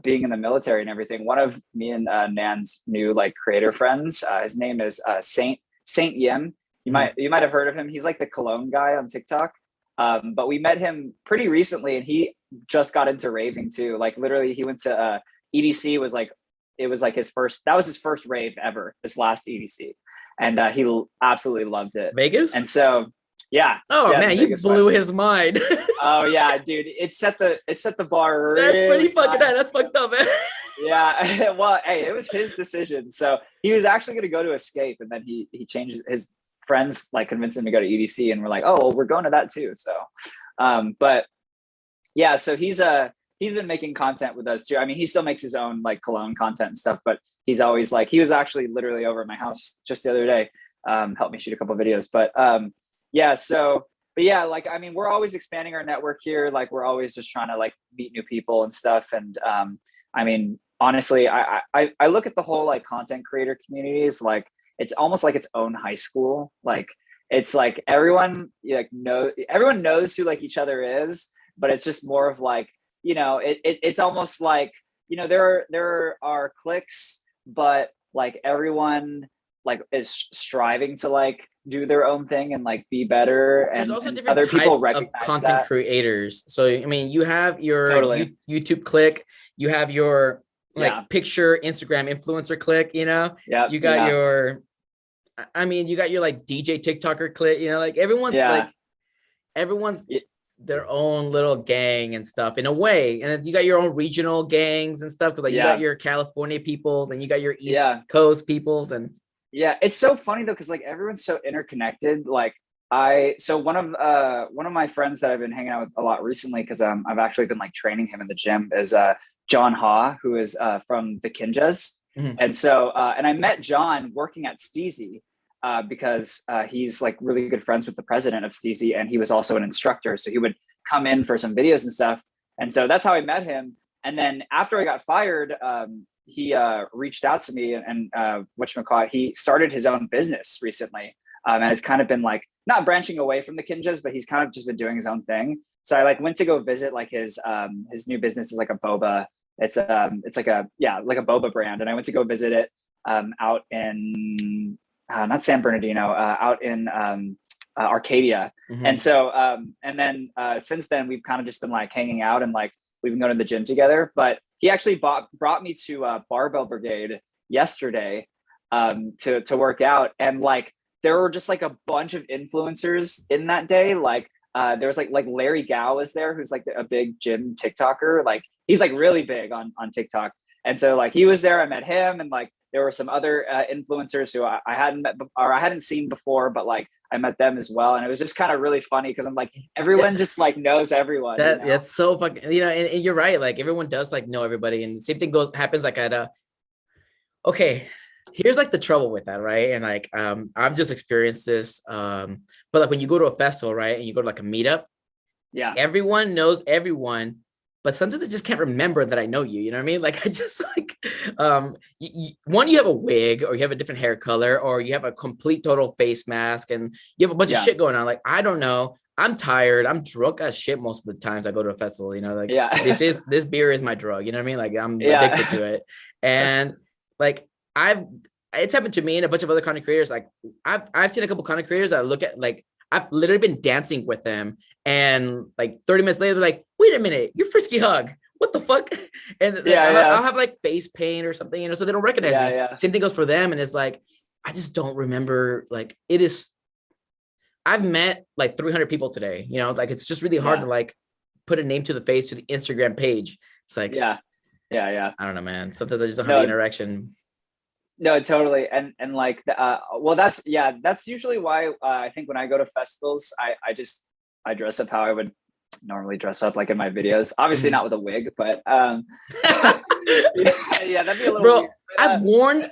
being in the military and everything. One of me and Nan's new like creator friends, his name is Saint Yim. You might have heard of him. He's like the cologne guy on TikTok. But we met him pretty recently, and he just got into raving too. Like literally, he went to EDC. It was like his first rave ever. This last EDC, and he absolutely loved it. Vegas, and so yeah. Oh man, you blew his mind. Oh yeah, dude, it set the bar. That's pretty fucking high. That's fucked up, man. Yeah, well, hey, it was his decision. So he was actually going to go to Escape, and then he changed his friends like convinced him to go to EDC, and we're like, oh, well, we're going to that too. So, but yeah, so he's been making content with us too. I mean, he still makes his own like cologne content and stuff, but he's always like, he was actually literally over at my house just the other day, helped me shoot a couple of videos, but yeah, so, but yeah, like, I mean, we're always expanding our network here. Like we're always just trying to like meet new people and stuff. And I mean, honestly, I look at the whole like content creator communities, like, it's almost like its own high school. Like it's like everyone knows who like each other is, but it's just more of like, you know, it's almost like, you know, there are cliques, but like everyone like is striving to like do their own thing and like be better. And there's also different other people recognize of content creators. So I mean, you have your YouTube clique, you have your like picture Instagram influencer clique, you know, you got your, I mean, you got your like DJ TikToker clique, you know, like everyone's their own little gang and stuff in a way. And then you got your own regional gangs and stuff. Cause like you got your California peoples and you got your East Coast peoples. And it's so funny though. Cause like everyone's so interconnected. Like so one of my friends that I've been hanging out with a lot recently, cause I've actually been like training him in the gym, is John Ha, who is from the Kinjas. Mm-hmm. And so, and I met John working at Steezy. Because he's like really good friends with the president of Steezy, and he was also an instructor. So he would come in for some videos and stuff. And so that's how I met him. And then after I got fired, he reached out to me and whatchamacallit, he started his own business recently. And has kind of been like, not branching away from the Kinjas, but he's kind of just been doing his own thing. So I like went to go visit like his new business is like a boba. It's like a boba brand. And I went to go visit it out in not San Bernardino, out in Arcadia. Mm-hmm. And so, and then since then we've kind of just been like hanging out and like we've been going to the gym together. But he actually brought me to Barbell Brigade yesterday to work out. And like, there were just like a bunch of influencers in that day. Like there was like Larry Gao was there, who's like a big gym TikToker. Like he's like really big on TikTok. And so like he was there, I met him, and like there were some other influencers who I hadn't met or I hadn't seen before, but like I met them as well. And it was just kind of really funny because I'm like, everyone just like knows everyone. That's so fucking, you know, and you're right. Like everyone does like know everybody. And the same thing happens like at okay, here's like the trouble with that, right? And like I've just experienced this. But like when you go to a festival, right, and you go to like a meetup, everyone knows everyone but sometimes I just can't remember that I know you. You know what I mean? Like, I just like, one, you have a wig, or you have a different hair color, or you have a complete total face mask, and you have a bunch of shit going on. Like, I don't know. I'm tired. I'm drunk as shit most of the times I go to a festival. You know, like this beer is my drug. You know what I mean? Like, I'm addicted to it, and like it's happened to me and a bunch of other content creators. Like, I've seen a couple content creators that I look at, like, I've literally been dancing with them, and like 30 minutes later, they're like, "Wait a minute, you're Frisky Hug. What the fuck?" And like, I'll have like face paint or something, you know, so they don't recognize me. Same thing goes for them, and it's like, I just don't remember. Like, it is. I've met like 300 people today. You know, like, it's just really hard to like put a name to the face to the Instagram page. It's like, I don't know, man. Sometimes I just don't have the interaction. No, totally. And like, well, that's usually why I think when I go to festivals, I dress up how I would normally dress up, like in my videos, obviously not with a wig, but that'd be a little Bro, weird. But,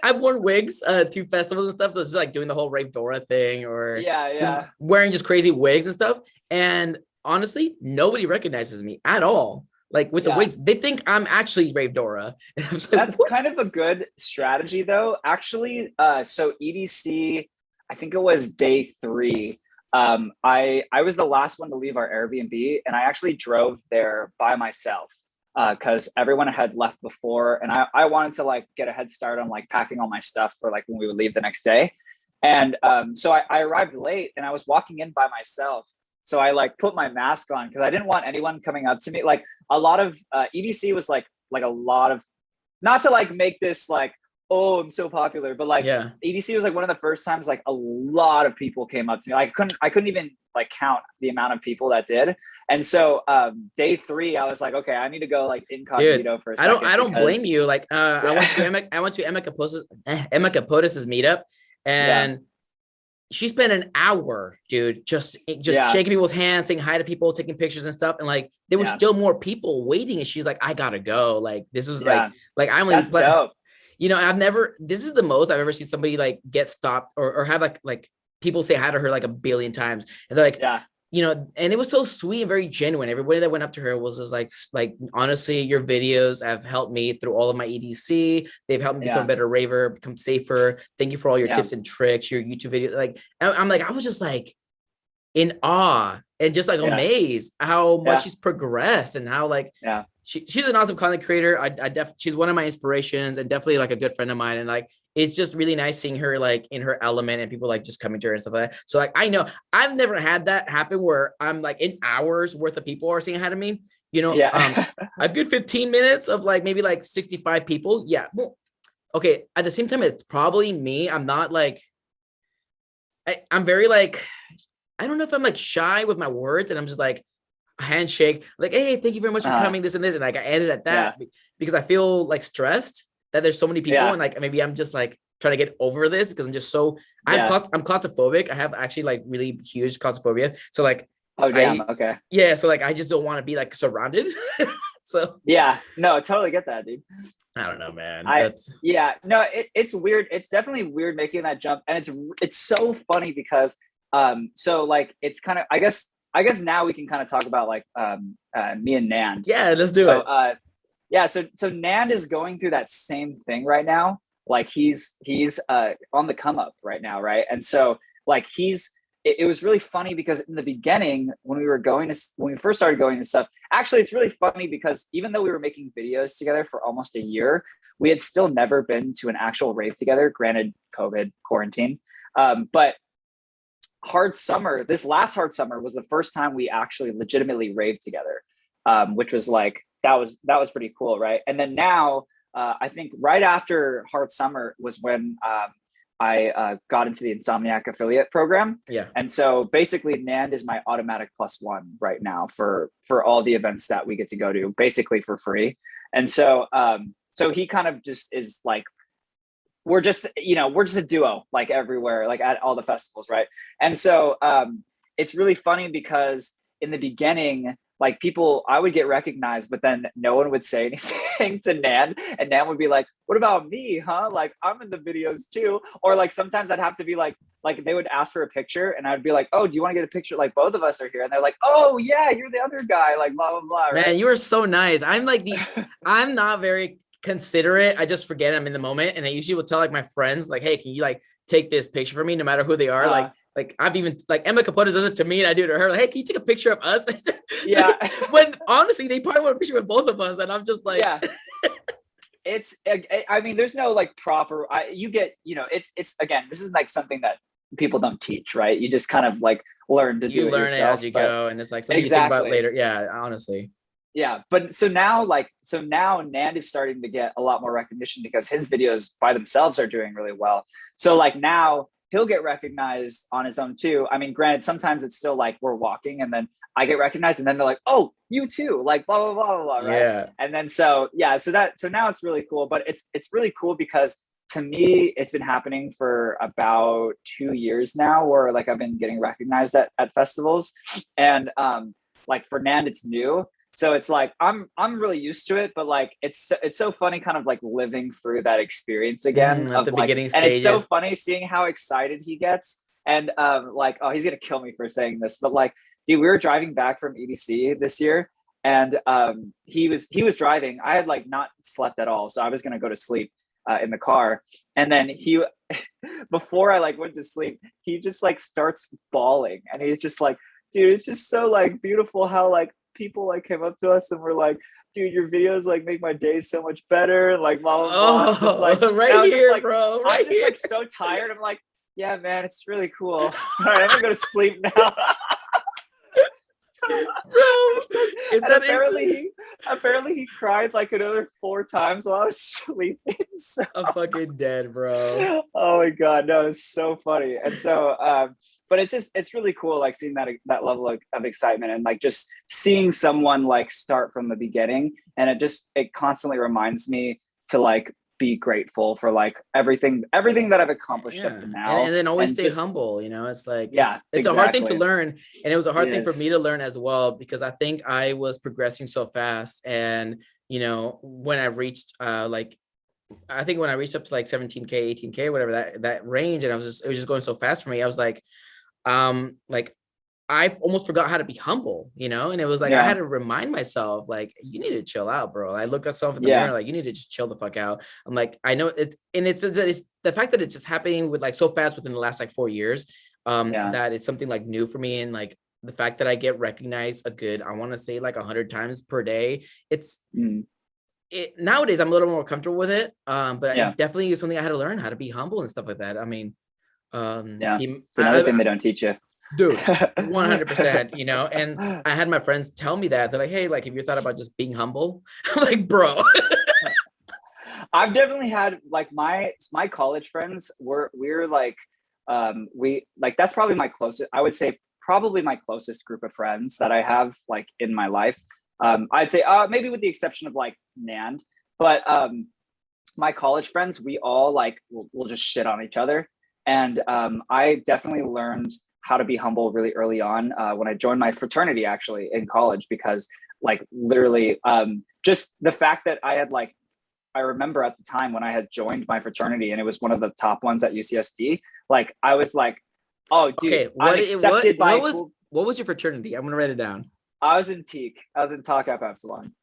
I've worn wigs to festivals and stuff. Just like doing the whole Rave Dora thing, or just wearing just crazy wigs and stuff. And honestly, nobody recognizes me at all. Like, with the wigs, they think I'm actually Rave Dora. And I'm like, that's kind of a good strategy, though. Actually, so EDC, I think it was day 3. I was the last one to leave our Airbnb, and I actually drove there by myself because everyone had left before, and I wanted to like get a head start on like packing all my stuff for like when we would leave the next day. And so I arrived late, and I was walking in by myself. So I like put my mask on because I didn't want anyone coming up to me. Like, a lot of EDC was like a lot of, not to like make this like, oh, I'm so popular, but like EDC was like one of the first times like a lot of people came up to me. Like, I couldn't even like count the amount of people that did. And so day 3, I was like, okay, I need to go like incognito for a second. I don't blame you. Like, I went to Emma Capotes' meetup, and she spent an hour, dude, just shaking people's hands, saying hi to people, taking pictures and stuff. And like, there were still more people waiting. And she's like, I gotta go. Like, this is like I'm like, that's dope. You know, this is the most I've ever seen somebody like get stopped or have like people say hi to her like a billion times. And they're like, you know, and it was so sweet and very genuine. Everybody that went up to her was just like, honestly, your videos have helped me through all of my EDC. They've helped me become a better raver, become safer. Thank you for all your tips and tricks, your YouTube videos. Like, I'm like, I was just like in awe and just like amazed how much she's progressed, and how like, she's an awesome content creator. She's one of my inspirations, and definitely like a good friend of mine. And like, it's just really nice seeing her like in her element, and people like just coming to her and stuff like that. So like, I know I've never had that happen where I'm like in hours worth of people are saying hi to me, you know. A good 15 minutes of like maybe like 65 people. Yeah. Well, okay. At the same time, it's probably me. I'm not like, I'm very like, I don't know if I'm like shy with my words, and I'm just like a handshake, like, hey, thank you very much for coming, this and this. And like, I ended at that because I feel like stressed that there's so many people, and like, maybe I'm just like trying to get over this because I'm just so, I'm claustrophobic. I have actually like really huge claustrophobia. So like, okay. So like, I just don't want to be like surrounded. So no, I totally get that, dude. I don't know, man. It's weird. It's definitely weird making that jump, and it's so funny because so like, it's kind of, I guess now we can kind of talk about like me and Nand. Yeah, let's do it. So Nand is going through that same thing right now. Like, he's on the come up right now, right? And so like, it was really funny because in the beginning, when we first started going to stuff, actually it's really funny because even though we were making videos together for almost a year, we had still never been to an actual rave together, granted COVID quarantine. But this last hard summer was the first time we actually legitimately raved together, which was like, that was pretty cool, right? And then now, I think right after hard summer was when I got into the Insomniac affiliate program. And so basically, Nand is my automatic +1 right now for all the events that we get to go to, basically for free. And so so he kind of just is like, we're just a duo, like everywhere, like at all the festivals, right? And so it's really funny because in the beginning, like people, I would get recognized, but then no one would say anything to Nan, and Nan would be like, "What about me, huh? Like I'm in the videos too." Or like sometimes I'd have to be like they would ask for a picture, and I'd be like, "Oh, do you want to get a picture? Like both of us are here," and they're like, "Oh yeah, you're the other guy," like blah blah blah. Right? Man, you are so nice. I'm not very considerate. I just forget I'm in the moment, and I usually will tell like my friends, like, "Hey, can you like take this picture for me, no matter who they are?" Like I've even like Emma Capote does it to me, and I do it to her. Like, "Hey, can you take a picture of us?" Yeah. When honestly, they probably want a picture with both of us, and I'm just like, yeah. I mean, there's no like proper. You get, it's again, this is like something that people don't teach, right? You just kind of like learn to do it yourself. You learn it as you go, and it's like something you think about later. Yeah, honestly. Yeah, but so now Nand is starting to get a lot more recognition because his videos by themselves are doing really well. So like now he'll get recognized on his own too. I mean, granted, sometimes it's still like we're walking and then I get recognized and then they're like, "Oh, you too," like blah blah blah blah, right? Yeah. And then so now it's really cool, but it's really cool because to me it's been happening for about 2 years now, where like I've been getting recognized at festivals, and like for Nand it's new. So it's like I'm really used to it, but like it's so funny kind of like living through that experience again at the beginning and stages. it's so funny seeing how excited he gets, and like, oh, he's gonna kill me for saying this, but like, dude, we were driving back from EDC this year, and he was driving. I had like not slept at all, so I was gonna go to sleep in the car, and then he before I like went to sleep, he just like starts bawling, and he's just like, "Dude, it's just so like beautiful how like people like came up to us and were like, dude, your videos like make my day so much better," like blah blah blah. Just like right here, like, bro. Right I'm just here. like so tired. I'm like, yeah, man, it's really cool. All right, I'm gonna go to sleep now. Bro, apparently he cried like another 4 times while I was sleeping. So. I'm fucking dead, bro. Oh my god, no, it's so funny. And so but it's really cool like seeing that level of excitement, and like just seeing someone like start from the beginning, and it constantly reminds me to like be grateful for like everything that I've accomplished up to now, and then always stay humble. It's like it's exactly. a hard thing to learn, and it was a hard thing for me to learn as well, because I think I was progressing so fast, and when I reached I think when I reached up to like 17K 18K whatever that range, and it was just going so fast for me, I was like I almost forgot how to be humble, and it was like I had to remind myself, like, you need to chill out, bro. I look at myself in the mirror, like, you need to just chill the fuck out. I'm like, I know it's the fact that it's just happening with like so fast within the last like 4 years, that it's something like new for me, and like the fact that I get recognized I want to say like 100 times per day. It's nowadays I'm a little more comfortable with it, but it definitely is something I had to learn, how to be humble and stuff like that. I mean, it's another thing they don't teach you, dude. 100%. And I had my friends tell me that they're like, "Hey, like, have you thought about just being humble?" I'm like, bro. I've definitely had like my college friends we're like we like that's probably my closest, I would say probably my closest group of friends that I have like in my life. I'd say maybe with the exception of like Nand, but my college friends, we all like we'll just shit on each other. And I definitely learned how to be humble really early on when I joined my fraternity actually in college, because like literally just the fact that I remember at the time when I had joined my fraternity and it was one of the top ones at UCSD, like I was like, oh dude, okay, I'm accepted by what was your fraternity? I'm gonna write it down. I was in TEAC. I was in Tau Kappa Epsilon.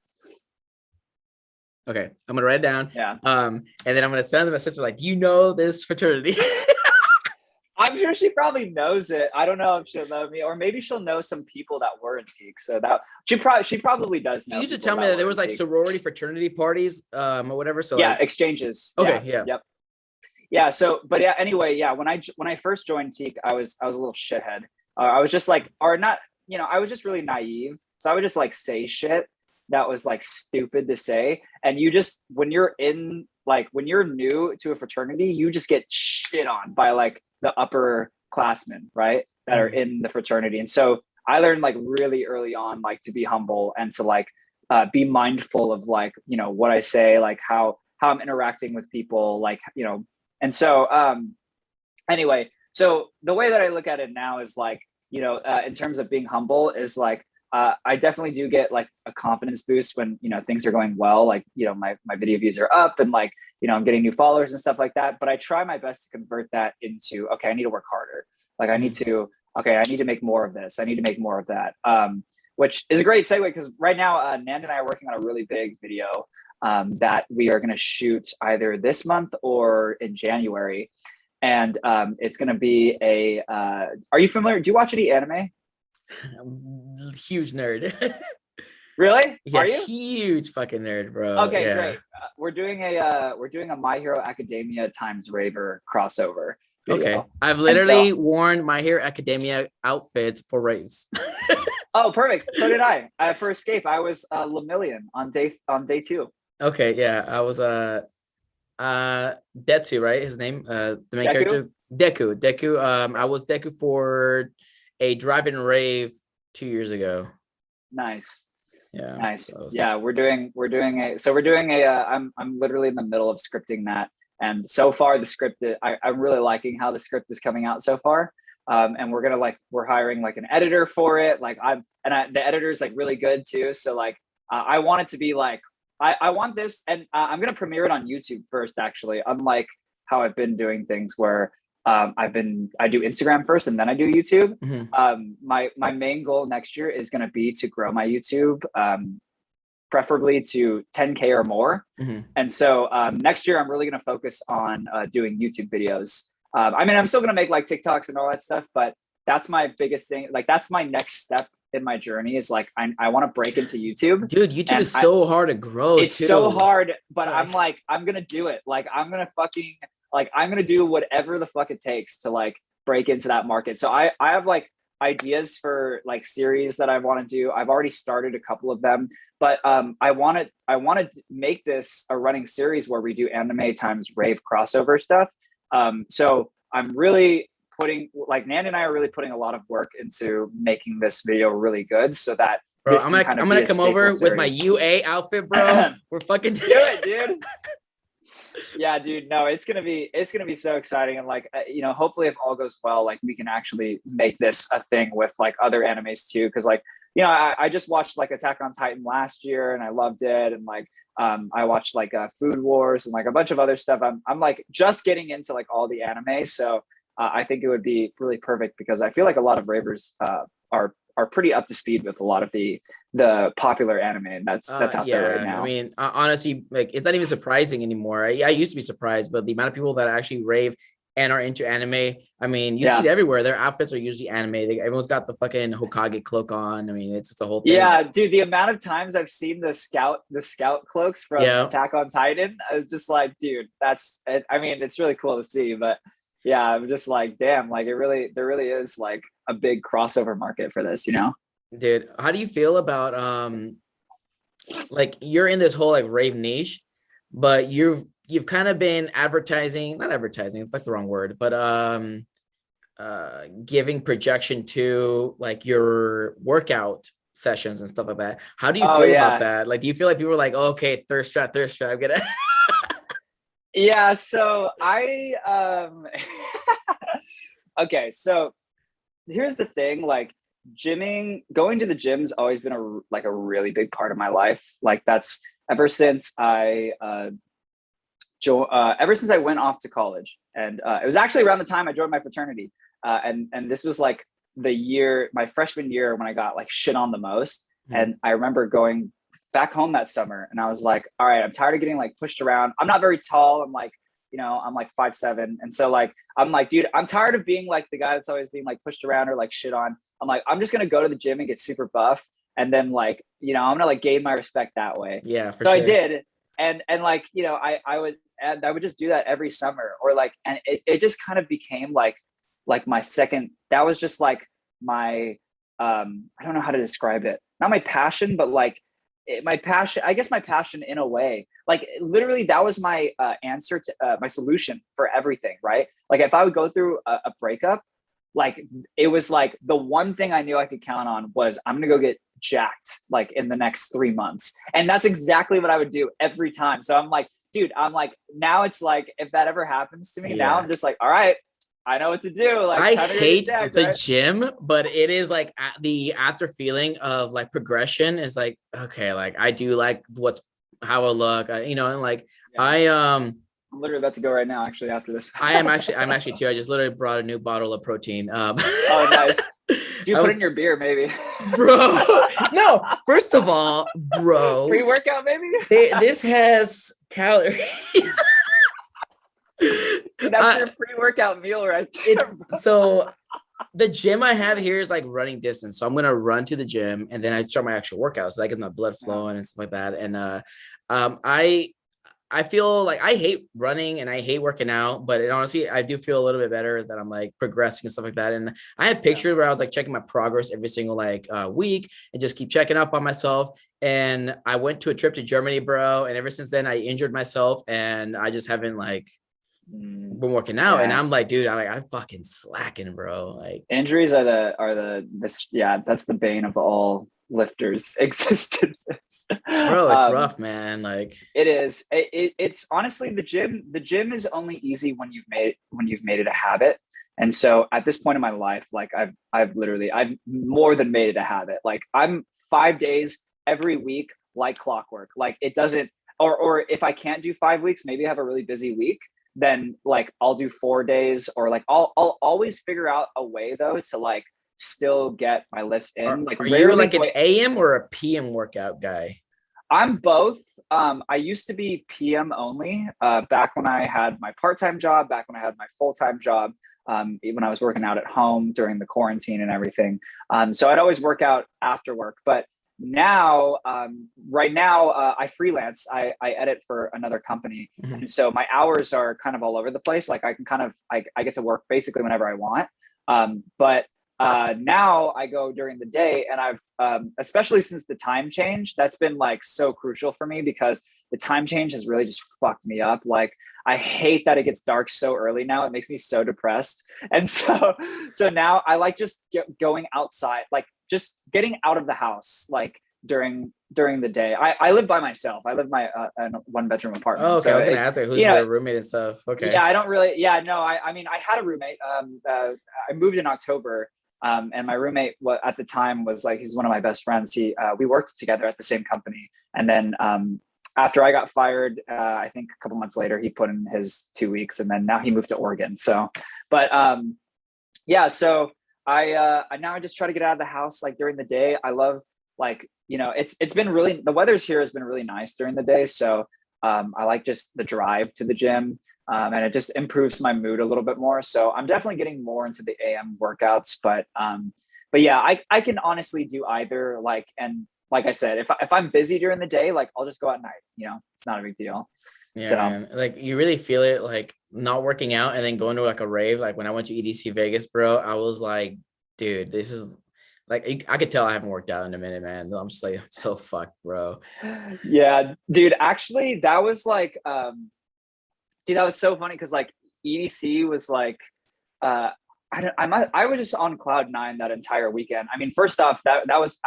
Okay, I'm gonna write it down. Yeah. And then I'm gonna send my sister like, do you know this fraternity? I'm sure she probably knows it. I don't know if she'll know me, or maybe she'll know some people that were in TEAC. So that she probably does know. You used to tell me that there was like sorority fraternity parties, or whatever. So yeah, like exchanges. Okay, yeah. Yep. Yeah. So, but yeah. Anyway, yeah. When I first joined TEAC, I was a little shithead. I was just like, or not. I was just really naive. So I would just like say shit that was like stupid to say, and you just when you're new to a fraternity, you just get shit on by like the upper classmen, right, that are in the fraternity. And so I learned like really early on like to be humble and to like be mindful of like what I say, like how I'm interacting with people, like and so anyway, so the way that I look at it now is like in terms of being humble is like I definitely do get like a confidence boost when, you know, things are going well. Like, you know, my video views are up and like, you know, I'm getting new followers and stuff like that. But I try my best to convert that into, okay, I need to work harder. Like I need to, okay, I need to make more of this. I need to make more of that. Which is a great segue because right now, Nand and I are working on a really big video that we are going to shoot either this month or in January. And it's going to be are you familiar? Do you watch any anime? Huge nerd. Really? Yeah, Are you? huge fucking nerd, bro. Okay, yeah. great. We're doing a My Hero Academia times Raver crossover video. Okay, I've literally worn My Hero Academia outfits for raves. Oh, perfect. So did I. For Escape, I was Lemillion on day 2. Okay, yeah, I was Detsu, right? His name, the main character, Deku. I was Deku for a drive-in rave 2 years ago. Nice. Yeah. Nice. Yeah, we're doing I'm literally in the middle of scripting that, and so far the script I'm really liking how the script is coming out so far. And we're hiring like an editor for it. Like the editor is like really good too. So like I want it to be like I want this, and I'm gonna premiere it on YouTube first. Actually, unlike how I've been doing things where I do Instagram first and then I do YouTube. My main goal next year is going to be to grow my YouTube, preferably to 10K or more. And so next year I'm really going to focus on doing YouTube videos. I mean, I'm still going to make like TikToks and all that stuff, but that's my biggest thing. Like that's my next step in my journey is like, I want to break into YouTube. Dude, YouTube is so hard to grow. It's so hard, but I'm like, I'm going to do it. Like I'm going to do whatever the fuck it takes to like break into that market. So I have like ideas for like series that I want to do. I've already started a couple of them, but I want to make this a running series where we do anime times rave crossover stuff. So I'm really Nan and I are really putting a lot of work into making this video really good so that bro, I'm gonna come over with my UA outfit, bro. We're fucking do it, dude. Yeah, dude. No, it's gonna be so exciting, and like you know, hopefully, if all goes well, like we can actually make this a thing with like other animes too. Because like you know, I just watched like Attack on Titan last year, and I loved it, and like I watched like Food Wars and like a bunch of other stuff. I'm like just getting into like all the anime, so I think it would be really perfect because I feel like a lot of ravers are pretty up to speed with a lot of the popular anime, and that's out there right now. I mean, honestly, like it's not even surprising anymore. I used to be surprised, but the amount of people that actually rave and are into anime, I mean, you see it everywhere. Their outfits are usually anime. Everyone's got the fucking Hokage cloak on. I mean, it's a whole thing. Yeah, dude, the amount of times I've seen the scout cloaks from Attack on Titan, I was just like, dude, that's it. I mean, it's really cool to see, but yeah, I'm just like, damn, like there really is like a big crossover market for this, you know? Dude, how do you feel about like you're in this whole like rave niche, but you've kind of been not advertising, it's like the wrong word, but giving projection to like your workout sessions and stuff like that. How do you feel about that? Like, do you feel like people are like, oh, okay, thirst trap, I'm gonna Yeah, so I okay, so here's the thing, like going to the gym's always been a really big part of my life. Like that's ever since I went off to college, and it was actually around the time I joined my fraternity, and this was like my freshman year when I got like shit on the most. And I remember going back home that summer, and I was like, all right, I'm tired of getting like pushed around. I'm not very tall. I'm like, you know, I'm like 5'7", and so like I'm like, dude, I'm tired of being like the guy that's always being like pushed around or like shit on. I'm like, I'm just gonna go to the gym and get super buff, and then like, you know, I'm gonna like gain my respect that way. Yeah, so sure. I did, and like, you know, I would just do that every summer, or like, and it just kind of became like my second. That was just like my I don't know how to describe it. Not my passion, but like my passion. I guess my passion in a way. Like literally, that was my answer to my solution for everything. Right? Like if I would go through a breakup, like it was like the one thing I knew I could count on was I'm gonna go get jacked like in the next 3 months, and that's exactly what I would do every time. So I'm like, dude, I'm like, now it's like if that ever happens to me, now I'm just like, all right, I know what to do. Like I time to go get hate jacked, the right? gym, but it is like the after feeling of like progression is like, okay, like I do like how I look, you know, and like Yeah. I I'm literally about to go right now, actually, after this. I'm actually too. I just literally brought a new bottle of protein. Oh, nice. Did you put in your beer, maybe? Bro, no, first of all, bro, Pre-workout, maybe? this has calories. That's your pre-workout meal right there. So the gym I have here is like running distance. So I'm gonna run to the gym and then I start my actual workout. So that gets my blood flowing and stuff like that. And I feel like I hate running and I hate working out, but honestly, I do feel a little bit better that I'm like progressing and stuff like that. And I have pictures where I was like checking my progress every single like week and just keep checking up on myself. And I went to a trip to Germany, bro. And ever since then, I injured myself and I just haven't like been working out. And I'm like, dude, I'm fucking slacking, bro. Like injuries that's the bane of all lifters' existences. Bro, it's rough, man. Like it is. It's honestly the gym. The gym is only easy when you've made it a habit. And so at this point in my life, like I've more than made it a habit. Like I'm 5 days every week, like clockwork. Like it doesn't, or if I can't do 5 weeks, maybe I have a really busy week, then like I'll do 4 days, or like I'll always figure out a way though to like still get my lifts in. Are you like an AM or a PM workout guy? I'm both. I used to be PM only back when I had my part-time job, back when I had my full-time job, when I was working out at home during the quarantine and everything. So I'd always work out after work. But now, right now, I freelance. I edit for another company. Mm-hmm. And so my hours are kind of all over the place. Like I can I get to work basically whenever I want. But now I go during the day, and I've especially since the time change, that's been like so crucial for me, because the time change has really just fucked me up. Like I hate that it gets dark so early now. It makes me so depressed. And so now I like just going outside, like just getting out of the house, like during the day. I live by myself. I live in my in a 1-bedroom apartment. Oh, okay. So I was gonna ask who's your roommate and stuff. Okay. Yeah, I don't really. Yeah, no. I mean, I had a roommate. I moved in October. And my roommate at the time was like, he's one of my best friends. We worked together at the same company. And then after I got fired, I think a couple months later, he put in his 2 weeks, and then now he moved to Oregon. So, but yeah, so I now I just try to get out of the house like during the day. I love, like, you know, it's been really, the weather's here has been really nice during the day. So I like just the drive to the gym. And it just improves my mood a little bit more. So I'm definitely getting more into the AM workouts, but yeah, I can honestly do either. Like, and like I said, if I'm busy during the day, like I'll just go at night, you know, it's not a big deal. Yeah, so man. Like you really feel it, like not working out and then going to like a rave. Like when I went to EDC Vegas, bro, I was like, dude, this is like, I could tell I haven't worked out in a minute, man. I'm just like, so fucked, bro. Yeah, dude, actually that was like, dude, that was so funny, because like EDC was like, I was just on cloud 9 that entire weekend. I mean, first off, that was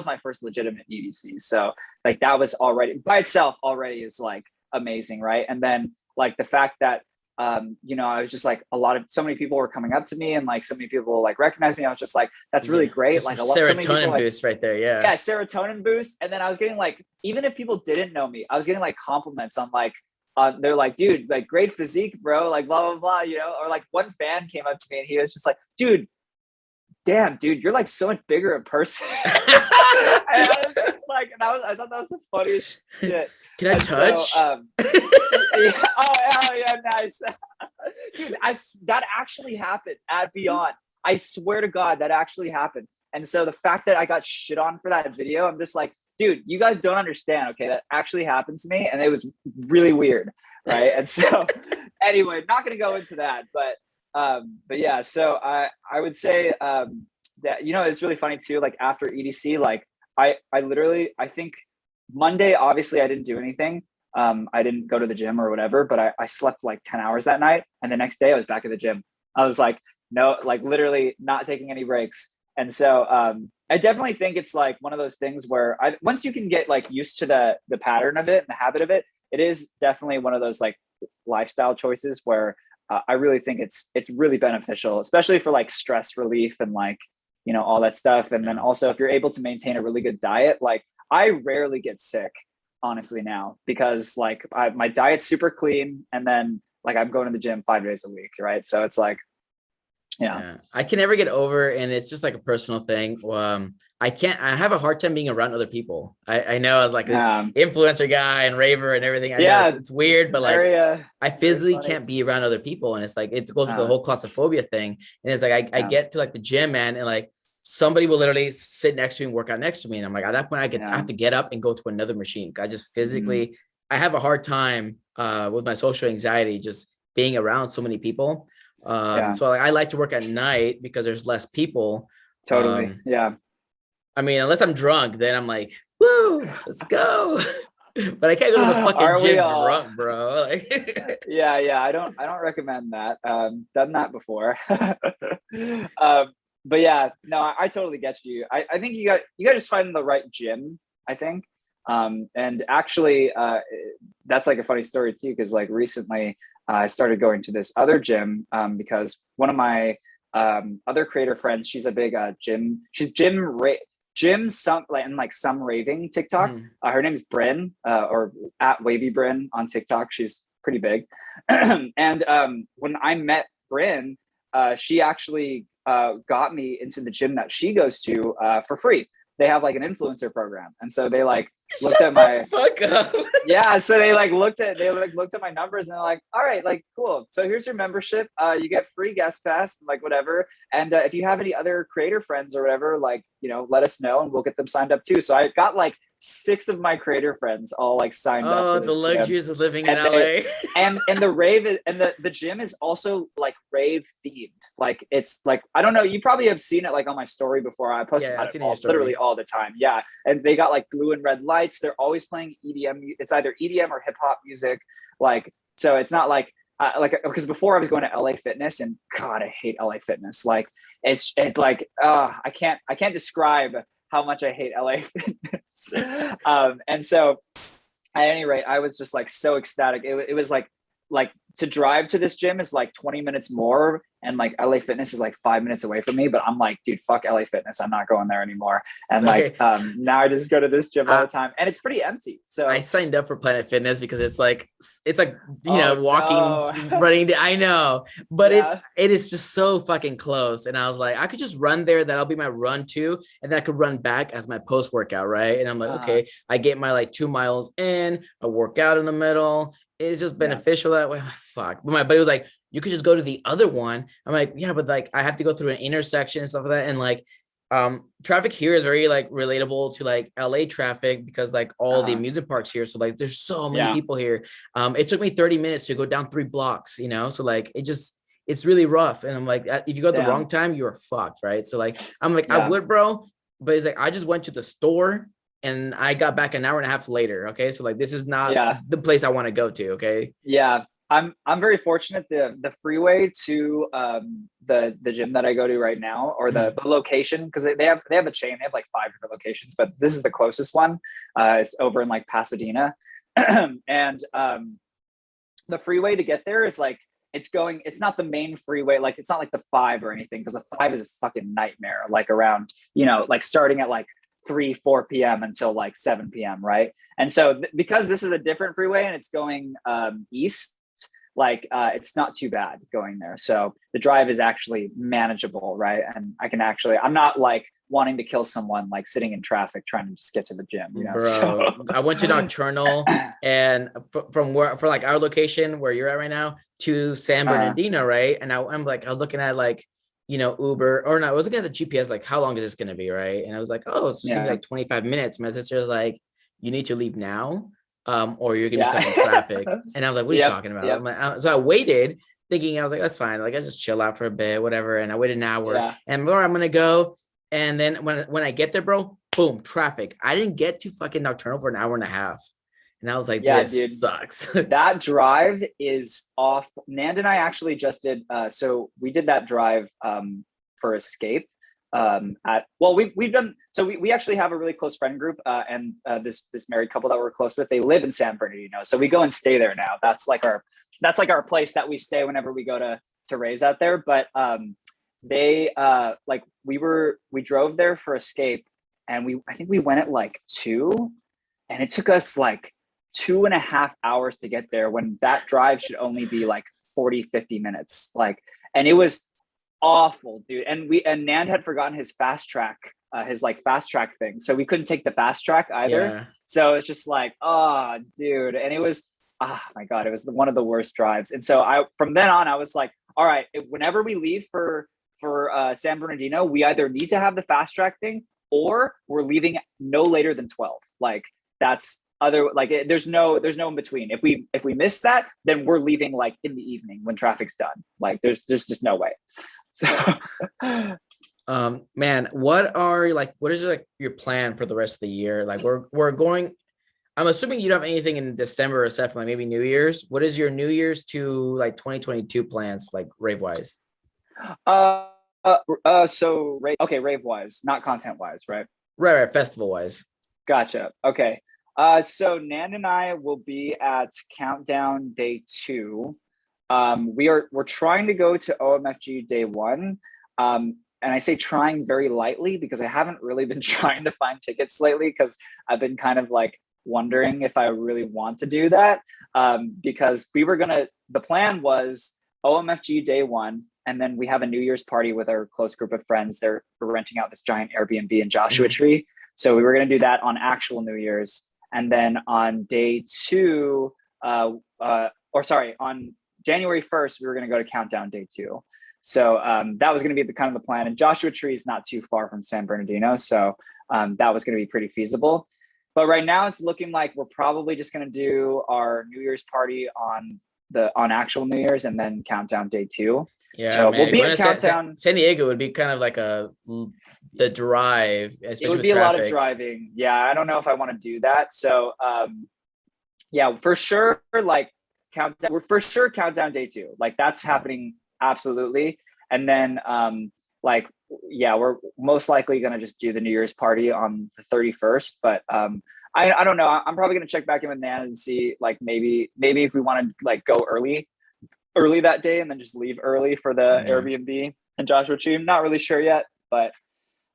my first legitimate EDC. So like that was already by itself already is like amazing, right? And then like the fact that you know, I was just like so many people were coming up to me, and like so many people like recognized me. I was just like, that's really great. Just like serotonin so many people, boost right there. Yeah. Yeah, serotonin boost. And then I was getting like, even if people didn't know me, I was getting like compliments on like, they're like, dude, like great physique, bro, like blah blah blah, you know. Or like one fan came up to me and he was just like, dude, damn, dude, you're like so much bigger in person. And I was just like, and I thought that was the funniest shit. Can I touch? So, yeah, oh yeah, nice. Dude, that actually happened at Beyond. I swear to God, that actually happened. And so the fact that I got shit on for that video, I'm just like, dude, you guys don't understand. Okay, that actually happened to me, and it was really weird, right? And so, anyway, not gonna go into that, but yeah. So I would say that, you know, it's really funny too. Like after EDC, like I literally, I think Monday, obviously, I didn't do anything. I didn't go to the gym or whatever, but I slept like 10 hours that night, and the next day I was back at the gym. I was like, no, like literally not taking any breaks. And so I definitely think it's like one of those things where once you can get like used to the pattern of it and the habit of it, it is definitely one of those like lifestyle choices where I really think it's really beneficial, especially for like stress relief and like, all that stuff. And then also if you're able to maintain a really good diet, like I rarely get sick, honestly, now, because like my diet's super clean, and then like I'm going to the gym 5 days a week, right? So it's like, yeah, I can never get over, and it's just like a personal thing. I have a hard time being around other people. I know I was like this influencer guy and raver and everything. I know it's weird, but like I physically can't be around other people. And it's like, it goes with the whole claustrophobia thing. And it's like, I get to like the gym, man, and like somebody will literally sit next to me and work out next to me. And I'm like, at that point I have to get up and go to another machine. I just physically, I have a hard time with my social anxiety, just being around so many people. So like, I like to work at night because there's less people. Totally. I mean, unless I'm drunk, then I'm like, woo, let's go. But I can't go to the fucking gym drunk, bro. Like, yeah. I don't recommend that. Done that before. But yeah, no, I totally get you. I think you got to just find the right gym, I think. And actually, that's like a funny story too, because like recently I started going to this other gym because one of my other creator friends, she's a big she's some raving TikTok. Her name's Bryn, or at Wavy Bryn on TikTok. She's pretty big. And when I met Bryn, she actually got me into the gym that she goes to for free. They have like an influencer program, and so they like looked at my fuck up. Yeah, so they looked at my numbers, and they're like, all right, like cool, so here's your membership, you get free guest pass, like whatever, and if you have any other creator friends or whatever, like let us know and we'll get them signed up too. So I got like 6 of my creator friends all like signed up. Oh, the luxuries of living in LA. and the rave and the gym is also like rave themed. Like it's like, I don't know, you probably have seen it like on my story before. I post about it literally all the time. Yeah, and they got like blue and red lights. They're always playing EDM. It's either EDM or hip hop music. Like, so it's not like because before I was going to LA Fitness, and God, I hate LA Fitness. Like it's like I can't describe how much I hate LA Fitness. And so at any rate, I was just like so ecstatic. It was like to drive to this gym is like 20 minutes more, and like LA Fitness is like 5 minutes away from me, but I'm like, dude, fuck LA Fitness, I'm not going there anymore. And like now I just go to this gym all the time, and it's pretty empty. So I signed up for Planet Fitness because it's like walking, running. I know, but it is just so fucking close. And I was like, I could just run there. That'll be my run too, and then I could run back as my post workout, right? And I'm like, okay, I get my like 2 miles in, I work out in the middle. It's just beneficial that way. Fuck. But my buddy was like, you could just go to the other one. I'm like, yeah, but like I have to go through an intersection and stuff like that. And like traffic here is very like relatable to like LA traffic, because like all the amusement parks here. So like there's so many people here. It took me 30 minutes to go down 3 blocks, so like it's really rough. And I'm like, if you go at the wrong time, you're fucked, right? So like I'm like, I would, bro, but it's like I just went to the store and I got back an hour and a half later. Okay. So like, this is not the place I want to go to. Okay. Yeah. I'm very fortunate. The freeway to the gym that I go to right now, or the location, because they have a chain. They have like 5 different locations, but this is the closest one. It's over in like Pasadena. And the freeway to get there is like, it's not the main freeway. Like it's not like the 5 or anything, because the 5 is a fucking nightmare. Like around, like starting at like 3-4 p.m. until like 7 p.m. right? And so because this is a different freeway and it's going east, like it's not too bad going there. So the drive is actually manageable, right? And I'm not like wanting to kill someone like sitting in traffic trying to just get to the gym, Bro, so. I went to Nocturnal, and from like our location where you're at right now to San Bernardino, right? And I'm like, I was looking at like, Uber, or no, I was looking at the GPS, like how long is this going to be, right? And I was like, oh, it's just gonna be like 25 minutes. My sister's like, you need to leave now, or you're gonna be stuck in traffic. And I was like, what are you talking about? I'm like, so I waited, thinking, I was like, that's fine, like I just chill out for a bit, whatever. And I waited an hour, and where I'm gonna go, and then when I get there, bro, boom, traffic. I didn't get to fucking Nocturnal for an hour and a half. And I was like, this dude, sucks. That drive is off. Nand and I actually just did, so we did that drive for Escape. We've done, so we actually have a really close friend group, and this married couple that we're close with, they live in San Bernardino. So we go and stay there now. That's like our that's like our place that we stay whenever we go to raves out there. But they like we drove there for Escape, and I think we went at like 2, and it took us like 2.5 hours to get there when that drive should only be like 40-50 minutes. Like, and it was awful, dude. And Nand had forgotten his fast track thing, so we couldn't take the fast track either. Yeah. So it's just like, oh dude. And it was, oh my God, it was one of the worst drives. And so from then on I was like, all right, whenever we leave for San Bernardino, we either need to have the fast track thing or we're leaving no later than 12. Like that's there's no in between. If we miss that, then we're leaving like in the evening when traffic's done. Like there's just no way. So man, what is your plan for the rest of the year? Like we're going, I'm assuming you don't have anything in December except for like maybe New Year's. What is your New Year's to like 2022 plans, like rave wise? So rave wise, not content wise, right? Right, festival wise. Gotcha. Okay. So Nan and I will be at Countdown Day 2. We're trying to go to OMFG Day 1. And I say trying very lightly because I haven't really been trying to find tickets lately, because I've been kind of like wondering if I really want to do that. Because the plan was OMFG Day 1, and then we have a New Year's party with our close group of friends. We're renting out this giant Airbnb in Joshua Tree. So we were going to do that on actual New Year's. And then on day 2, on January 1st, we were going to go to Countdown Day 2. So that was going to be the kind of the plan. And Joshua Tree is not too far from San Bernardino. So that was going to be pretty feasible. But right now it's looking like we're probably just going to do our New Year's party on actual New Year's, and then Countdown Day 2. Yeah, so man. We'll be at Countdown. San Diego would be kind of like the drive, especially it would with be traffic. A lot of driving. Yeah, I don't know if I want to do that. So yeah, for sure, like Countdown. We're for sure Countdown Day 2. Like that's happening absolutely. And then we're most likely going to just do the New Year's party on the 31st. But I don't know. I'm probably going to check back in with Nan and see like maybe if we want to like go early that day and then just leave early for the Airbnb and Joshua Tree. I'm not really sure yet, but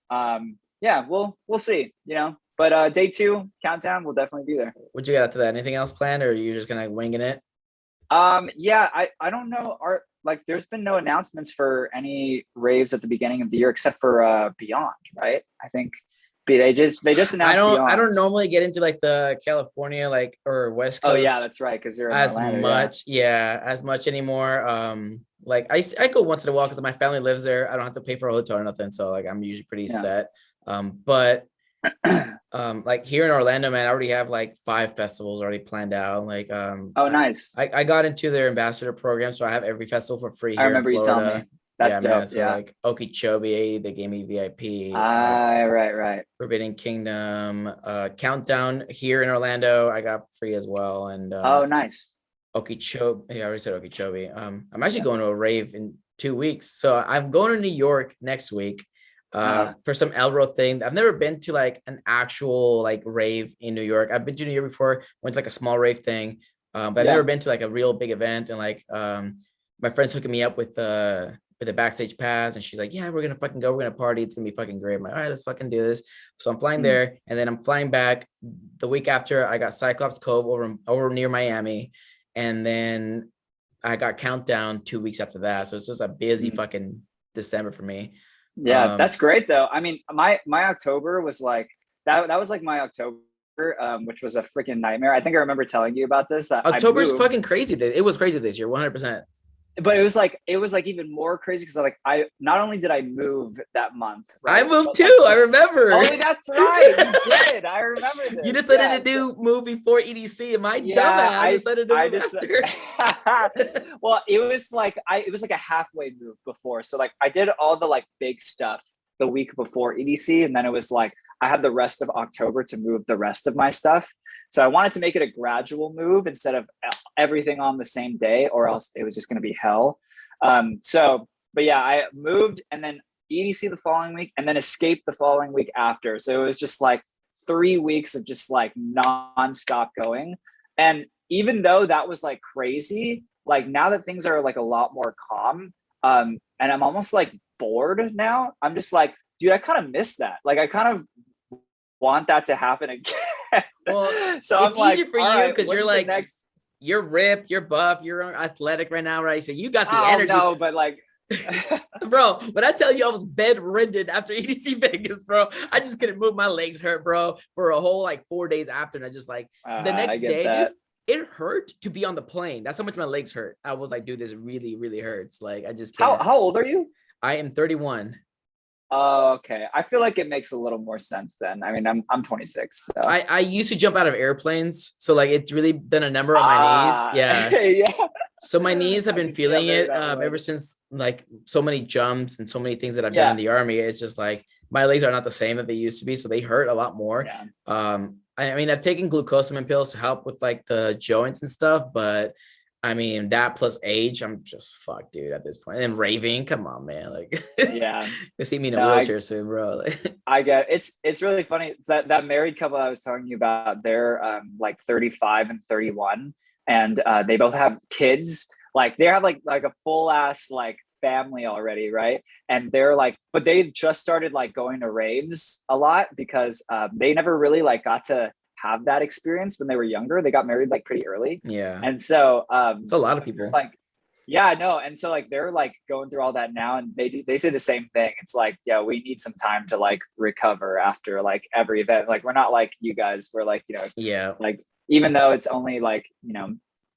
yeah, we'll see, you know. But day 2 Countdown, we'll definitely be there. Would you get after that? Anything else planned, or are you just gonna winging it? Yeah, I don't know. There's been no announcements for any raves at the beginning of the year except for Beyond, right? I think they just announced Beyond. I don't normally get into like the California or West Coast. Oh yeah, that's right, because you're in Orlando, as much anymore. Like I go once in a while because my family lives there. I don't have to pay for a hotel or nothing, so like I'm usually pretty set. But like here in Orlando, man, I already have like 5 festivals already planned out. Like oh nice. I got into their ambassador program, so I have every festival for free here. I remember in Florida. You telling me. That's dope. Man, so like Okeechobee, they gave me VIP. Right. Forbidden Kingdom, Countdown here in Orlando, I got free as well. And oh nice. Okeechobee, yeah, I already said Okeechobee. I'm actually going to a rave in 2 weeks, so I'm going to New York next week for some Elro thing. I've never been to like an actual like rave in New York. I've been to New York before, went to like a small rave thing, but I've never been to like a real big event. And like my friend's hooking me up with the backstage pass, and she's like, yeah, we're gonna fucking go, we're gonna party, it's gonna be fucking great. I'm like, all right, let's fucking do this. So I'm flying there, and then I'm flying back the week after. I got Cyclops Cove over near Miami, and then I got Countdown 2 weeks after that. So it's just a busy fucking December for me. Yeah, that's great though. I mean, my October was like that was like my October, which was a freaking nightmare. I think I remember telling you about this. October's fucking crazy. It was crazy this year, 100%. But it was like even more crazy because I not only did I move that month, right? I moved too. I remember. Oh, that's right. You did. I remember this. You decided to move before EDC, and my dumbass decided to move after. Well, it was like a halfway move before. So like I did all the like big stuff the week before EDC, and then it was like I had the rest of October to move the rest of my stuff. So I wanted to make it a gradual move instead of everything on the same day, or else it was just going to be hell. But yeah, I moved and then EDC the following week and then Escape the following week after. So it was just like 3 weeks of just like nonstop going. And even though that was like crazy, like now that things are like a lot more calm, and I'm almost like bored now. I'm just like, dude, I kind of miss that. Like I kind of want that to happen again. Well, So it's I'm easier like, for all you right, because you're when's the like, next? you're ripped, you're buff, you're athletic right now, right? So you got the Oh energy. no, but like, Bro, when I tell you I was bedridden after EDC Vegas, bro, I just couldn't move. My legs hurt, bro, for a whole like 4 days after. And I just like the I next get day, that. dude, it hurt to be on the plane. That's how much my legs hurt. I was like, dude, this really, really hurts. Like, I just can't. How old are you? I am 31. Oh, okay. I feel like it makes a little more sense then. I mean, I'm 26. So. I used to jump out of airplanes. So like it's really done a number on my knees. Yeah. Yeah. So my knees have I been can see how feeling very it that would. ever since like so many jumps and so many things that I've done Yeah. in the army. It's just like my legs are not the same that they used to be, so they hurt a lot more. Yeah. I mean, I've taken glucosamine pills to help with like the joints and stuff, but I mean that plus age, I'm just fucked, dude, at this point. And raving, come on, man, like Yeah. you see me in a No, wheelchair soon, bro. I get it's really funny that married couple I was talking you about. They're like 35 and 31, and they both have kids. Like they have like a full ass like family already, right? And they're like, but they just started like going to raves a lot because they never really like got to have that experience when they were younger. They got married like pretty early, Yeah, and so it's a lot of people. like, yeah, no, and so like they're like going through all that now, and they say the same thing. It's like, yeah, we need some time to like recover after like every event. Like we're not like you guys. We're like, Yeah, like even though it's only like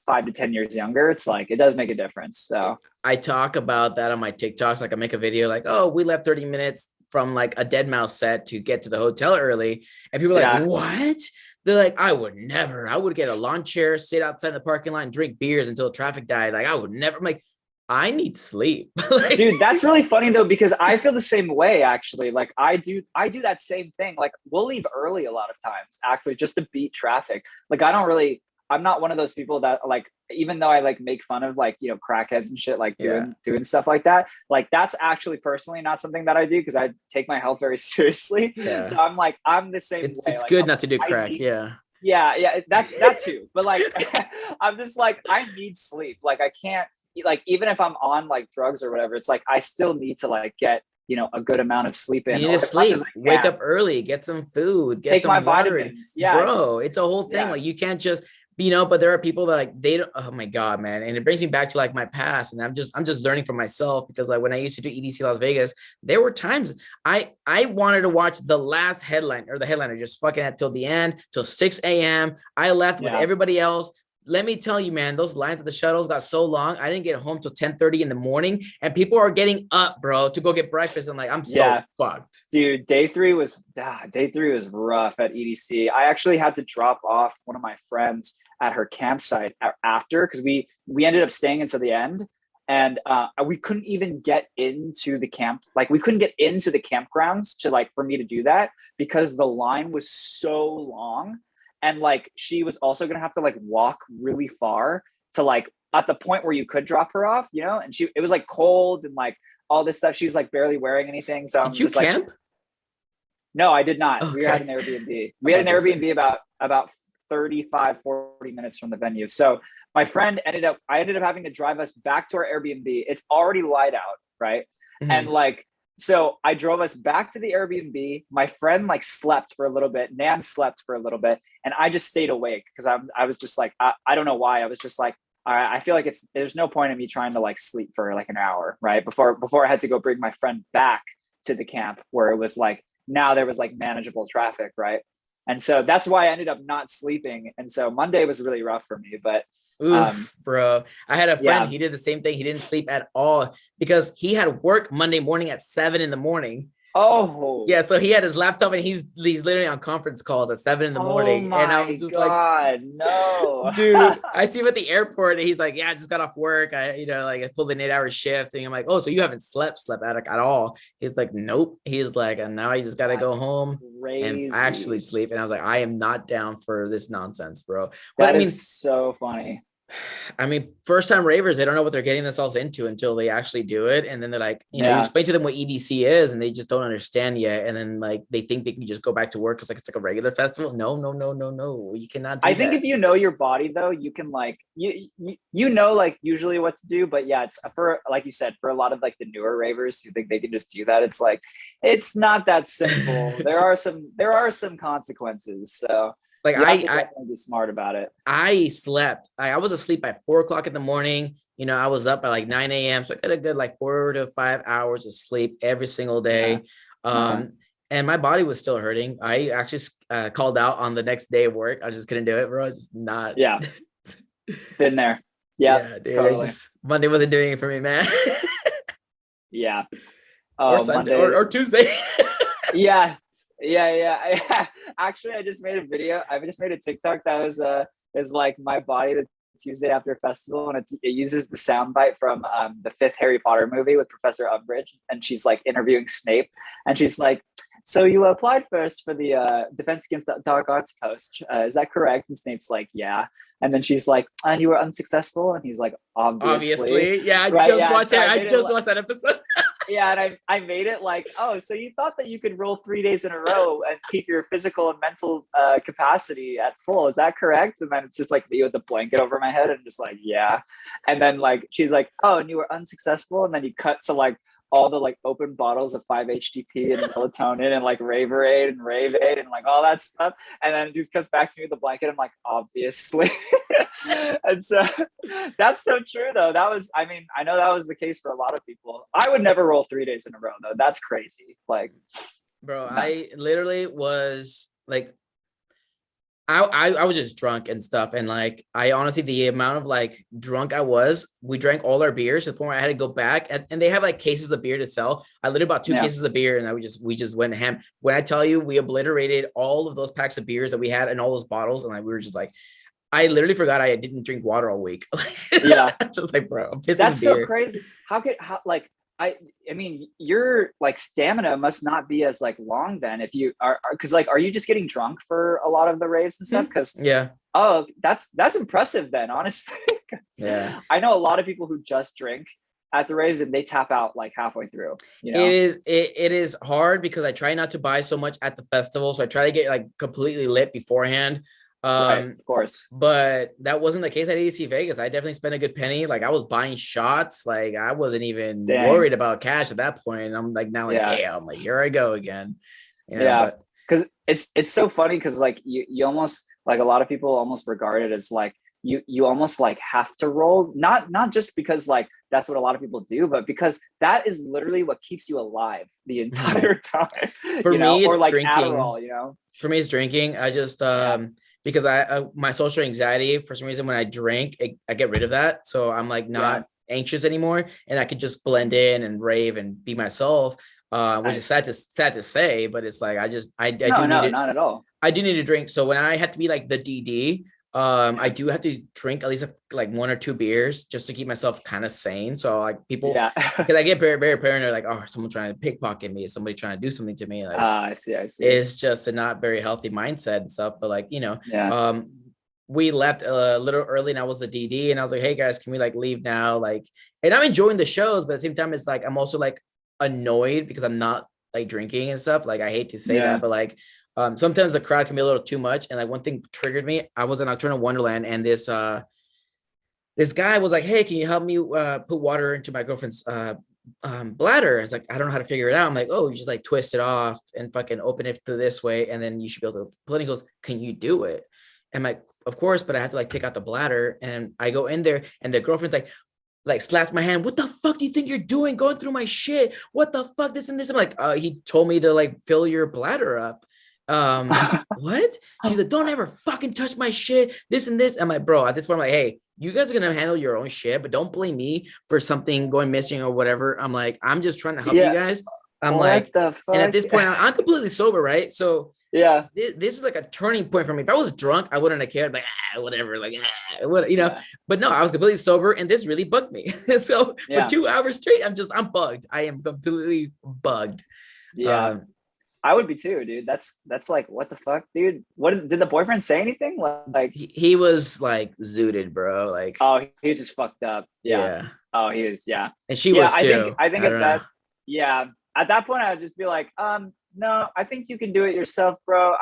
5 to 10 years younger, it's like it does make a difference. So I talk about that on my TikToks. Like I make a video like, oh, we left 30 minutes from like a Dead Mouse set to get to the hotel early. And people are like, yeah. what? They're like, I would never. I would get a lawn chair, sit outside the parking lot and drink beers until the traffic died. Like I would never. I'm like, I need sleep. Like, Dude, that's really funny though, because I feel the same way actually. Like I do that same thing. Like we'll leave early a lot of times actually just to beat traffic. Like I'm not one of those people that like, even though I like make fun of like, crackheads and shit, like doing stuff like that. Like that's actually personally not something that I do because I take my health very seriously. Yeah. So I'm the same way. It's like, good not to do crack. Yeah. Yeah. That's that too. But like, I'm just like, I need sleep. Like I can't, like, even if I'm on like drugs or whatever, it's like, I still need to like get, a good amount of sleep in. You need to sleep, wake up early, get some food, get some my water vitamins. Yeah. Bro, it's a whole thing. Like you can't just, but there are people that like, they don't, oh my God, man. And it brings me back to like my past. And I'm just learning from myself because like when I used to do EDC Las Vegas, there were times I wanted to watch the last headline or the headliner just fucking at till the end, till 6 a.m. I left with everybody else. Let me tell you, man, those lines at the shuttles got so long. I didn't get home till 10:30 in the morning, and people are getting up, bro, to go get breakfast. I'm like, I'm so fucked. Dude, day three was rough at EDC. I actually had to drop off one of my friends at her campsite after because we ended up staying until the end, and we couldn't even get into the camp. Like we couldn't get into the campgrounds to like for me to do that because the line was so long. And like, she was also going to have to like walk really far to like at the point where you could drop her off, and it was like cold and like all this stuff. She was like barely wearing anything. So did you camp? Like, no, I did not. Okay. We had an Airbnb. We had an Airbnb about 35, 40 minutes from the venue. So my friend I ended up having to drive us back to our Airbnb. It's already light out. Right. Mm-hmm. And like, so I drove us back to the Airbnb. My friend like slept for a little bit. Nan slept for a little bit. And I just stayed awake because I was just like, I don't know why. I was just like, all right, I feel like there's no point in me trying to like sleep for like an hour, right? Before I had to go bring my friend back to the camp where it was like, now there was like manageable traffic, right? And so that's why I ended up not sleeping. And so Monday was really rough for me, but oof, bro. I had a friend, he did the same thing. He didn't sleep at all because he had work Monday morning at 7 a.m. Oh yeah, so he had his laptop and he's literally on conference calls at 7 a.m. and I was just like, no, dude. I see him at the airport and he's like, yeah, I just got off work. I pulled an 8-hour shift and I'm like, oh, so you haven't slept at all? He's like, nope. He's like, and now I just gotta go home and actually sleep. And I was like, I am not down for this nonsense, bro. But that is so funny. I mean, first time ravers, they don't know what they're getting themselves into until they actually do it. And then they're like, you Yeah. explain to them what EDC is and they just don't understand yet. And then like, they think they can just go back to work. It's like a regular festival. No. You cannot do I think that. if you know your body though, you can like, you know, like usually what to do, but yeah, it's for, like you said, for a lot of like the newer ravers who think they can just do that. It's like, it's not that simple. There are some consequences. So Like you have to definitely be smart about it. I slept. I was asleep at 4 o'clock in the morning. I was up at like 9 a.m. So I got a good like 4 to 5 hours of sleep every single day. And my body was still hurting. I actually called out on the next day of work. I just couldn't do it, bro. I was just not. Yeah. Been there. Yeah, dude. totally. Monday wasn't doing it for me, man. Yeah. Or Sunday or Tuesday. Yeah. Actually, I just made a video. I just made a TikTok that is like my body the Tuesday after festival, and it uses the soundbite from the fifth Harry Potter movie with Professor Umbridge, and she's like interviewing Snape, and she's like, "So you applied first for the Defense Against the Dark Arts post, is that correct?" And Snape's like, "Yeah," and then she's like, "And you were unsuccessful," and he's like, "Obviously." Yeah, I just watched that episode. Yeah, and I made it like, oh, so you thought that you could roll 3 days in a row and keep your physical and mental capacity at full. Is that correct? And then it's just like me with the blanket over my head and just like, yeah. And then like, she's like, oh, and you were unsuccessful. And then you cut to like all the like open bottles of 5-HTP and melatonin and like Raverade and Rave Aid and like all that stuff. And then it just cuts back to me with the blanket. I'm like, obviously. And so that's so true though. I know that was the case for a lot of people. I would never roll 3 days in a row though. That's crazy. Like, bro, nuts. I literally was like, I was just drunk and stuff. And like, I honestly, the amount of like drunk I was, we drank all our beers to the point where I had to go back and they have like cases of beer to sell. I literally bought 2 cases of beer and we just went ham. When I tell you, we obliterated all of those packs of beers that we had and all those bottles. And like, we were just like, I literally forgot I didn't drink water all week. Yeah. Just like, bro, I'm pissing that's beer. So crazy. I mean, your like stamina must not be as like long then if you are, because like, are you just getting drunk for a lot of the raves and stuff? Because oh, that's impressive then, honestly. Yeah, I know a lot of people who just drink at the raves and they tap out like halfway through. It is hard because I try not to buy so much at the festival, so I try to get like completely lit beforehand. Right, of course, but that wasn't the case at EDC Vegas. I definitely spent a good penny. Like I was buying shots. Like I wasn't even worried about cash at that point. And I'm like, now like, damn, like here I go again. Because it's so funny because like you almost like a lot of people almost regard it as like you almost like have to roll, not just because like that's what a lot of people do, but because that is literally what keeps you alive the entire time. For me, it's or like drinking. Adderall, For me, it's drinking. I just because my social anxiety, for some reason, when I drink, I get rid of that. So I'm like not anxious anymore, and I could just blend in and rave and be myself. Which is sad to say, but it's like not at all. I do need to drink. So when I have to be like the DD, I do have to drink at least like 1 or 2 beers just to keep myself kind of sane. So like people, because I get very, very paranoid, like, oh, someone trying to pickpocket me, somebody trying to do something to me. Like, I see. It's just a not very healthy mindset and stuff. But like, we left a little early and I was the DD and I was like, hey guys, can we like leave now? Like, and I'm enjoying the shows, but at the same time, it's like, I'm also like annoyed because I'm not like drinking and stuff. Like, I hate to say that, but like, sometimes the crowd can be a little too much. And like one thing triggered me. I was in Nocturnal Wonderland and this guy was like, hey, can you help me put water into my girlfriend's bladder? It's like, I don't know how to figure it out. I'm like, oh, you just like twist it off and fucking open it to this way. And then you should be able to pull it. He goes, can you do it? I'm like, of course, but I have to like take out the bladder. And I go in there and the girlfriend's like slaps my hand. What the fuck do you think you're doing going through my shit? What the fuck, this and this? I'm like, he told me to like fill your bladder up. What? She's like, don't ever fucking touch my shit, this and this. I'm like, bro, at this point, I'm like, hey, you guys are gonna handle your own shit, but don't blame me for something going missing or whatever. I'm like, I'm just trying to help you guys. I'm like, and at this point, I'm completely sober, right? So this is like a turning point for me. If I was drunk, I wouldn't have cared, like whatever, like what, but no, I was completely sober and this really bugged me. So for 2 hours straight, I'm bugged. I am completely bugged. I would be too, dude. That's like, what the fuck, dude? What did the boyfriend say anything? Like he was like zooted, bro. Like, oh, he was just fucked up. yeah. Oh, he was, yeah. And she Yeah, was too. I think I at don't that, know. yeah, at that point I would just be like, no, I think you can do it yourself, bro.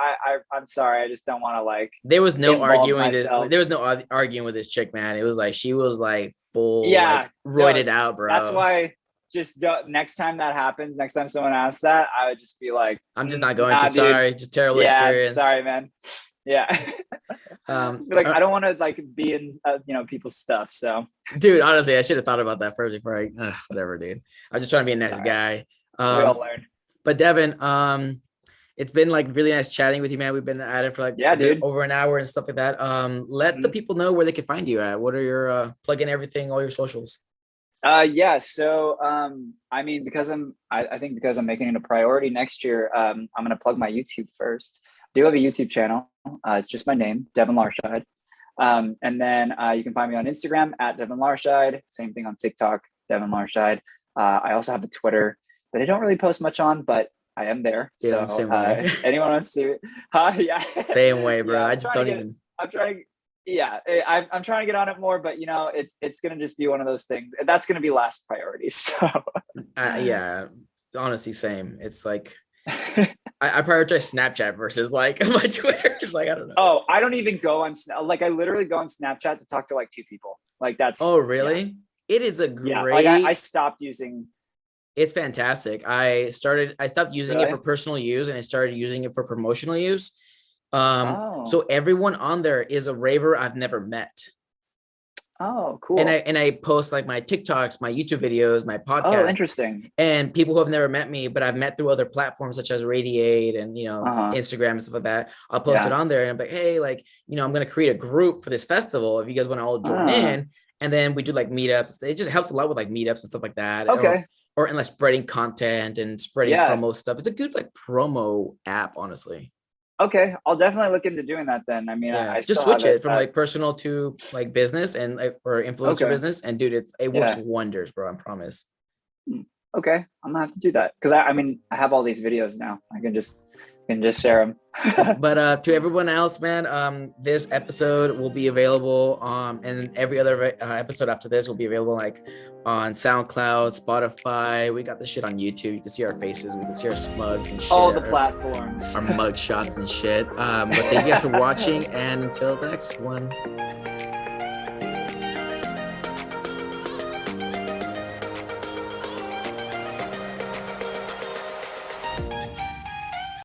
I'm sorry, I just don't want to like There was no involve arguing myself. there was no arguing with this chick, man. It was like she was like full Yeah, like no, roided out, that's bro. why just next time that happens, next time someone asks that, I would just be like, I'm just not going nah, to. dude. Sorry, just terrible Yeah, experience. sorry, man. Yeah. Um, Just be like, I don't want to like be in people's stuff. So dude, honestly, I should have thought about that first before whatever, dude. I was just trying to be a nice guy. We all learn. But Devin, it's been like really nice chatting with you, man. We've been at it for like over an hour and stuff like that. Let the people know where they can find you at. What are your plug in everything, all your socials? Yeah. So I mean, I think because I'm making it a priority next year, I'm gonna plug my YouTube first. I do have a YouTube channel. It's just my name, Devin Larscheid. And then you can find me on Instagram at Devin Larscheid. Same thing on TikTok, Devin Larscheid. I also have a Twitter that I don't really post much on, but I am there. Yeah, So anyone wants to see it? Yeah. Same way, bro. Yeah, I just don't even. I'm trying. Yeah, I'm trying to get on it more, but it's gonna just be one of those things. That's gonna be last priority. So yeah, honestly, same. It's like I prioritize Snapchat versus like my Twitter. It's like I don't know. Oh, I don't even go on like I literally go on Snapchat to talk to like 2 people. Like that's. Oh really? Yeah. It is a great. Yeah, like I stopped using. It's fantastic. I stopped using it for personal use and I started using it for promotional use. So everyone on there is a raver I've never met. Oh, cool. And I post like my TikToks, my YouTube videos, my podcasts. Oh, interesting. And people who have never met me, but I've met through other platforms such as Radiate and Instagram and stuff like that. I'll post it on there and I'm like, hey, like, I'm gonna create a group for this festival if you guys want to all join in. And then we do like meetups. It just helps a lot with like meetups and stuff like that. Okay. Or in like spreading content and spreading promo stuff. It's a good like promo app, honestly. Okay, I'll definitely look into doing that then. I mean, I just switch it from like personal to like business and like or influencer business. And dude, it works wonders, bro. I promise. Okay, I'm gonna have to do that because I mean I have all these videos now. I can just share them. But to everyone else, man, this episode will be available and every other episode after this will be available like on SoundCloud, Spotify. We got this shit on YouTube. You can see our faces, we can see our smugs and shit. All the platforms. Our mug shots and shit. But thank you guys for watching, and until the next one.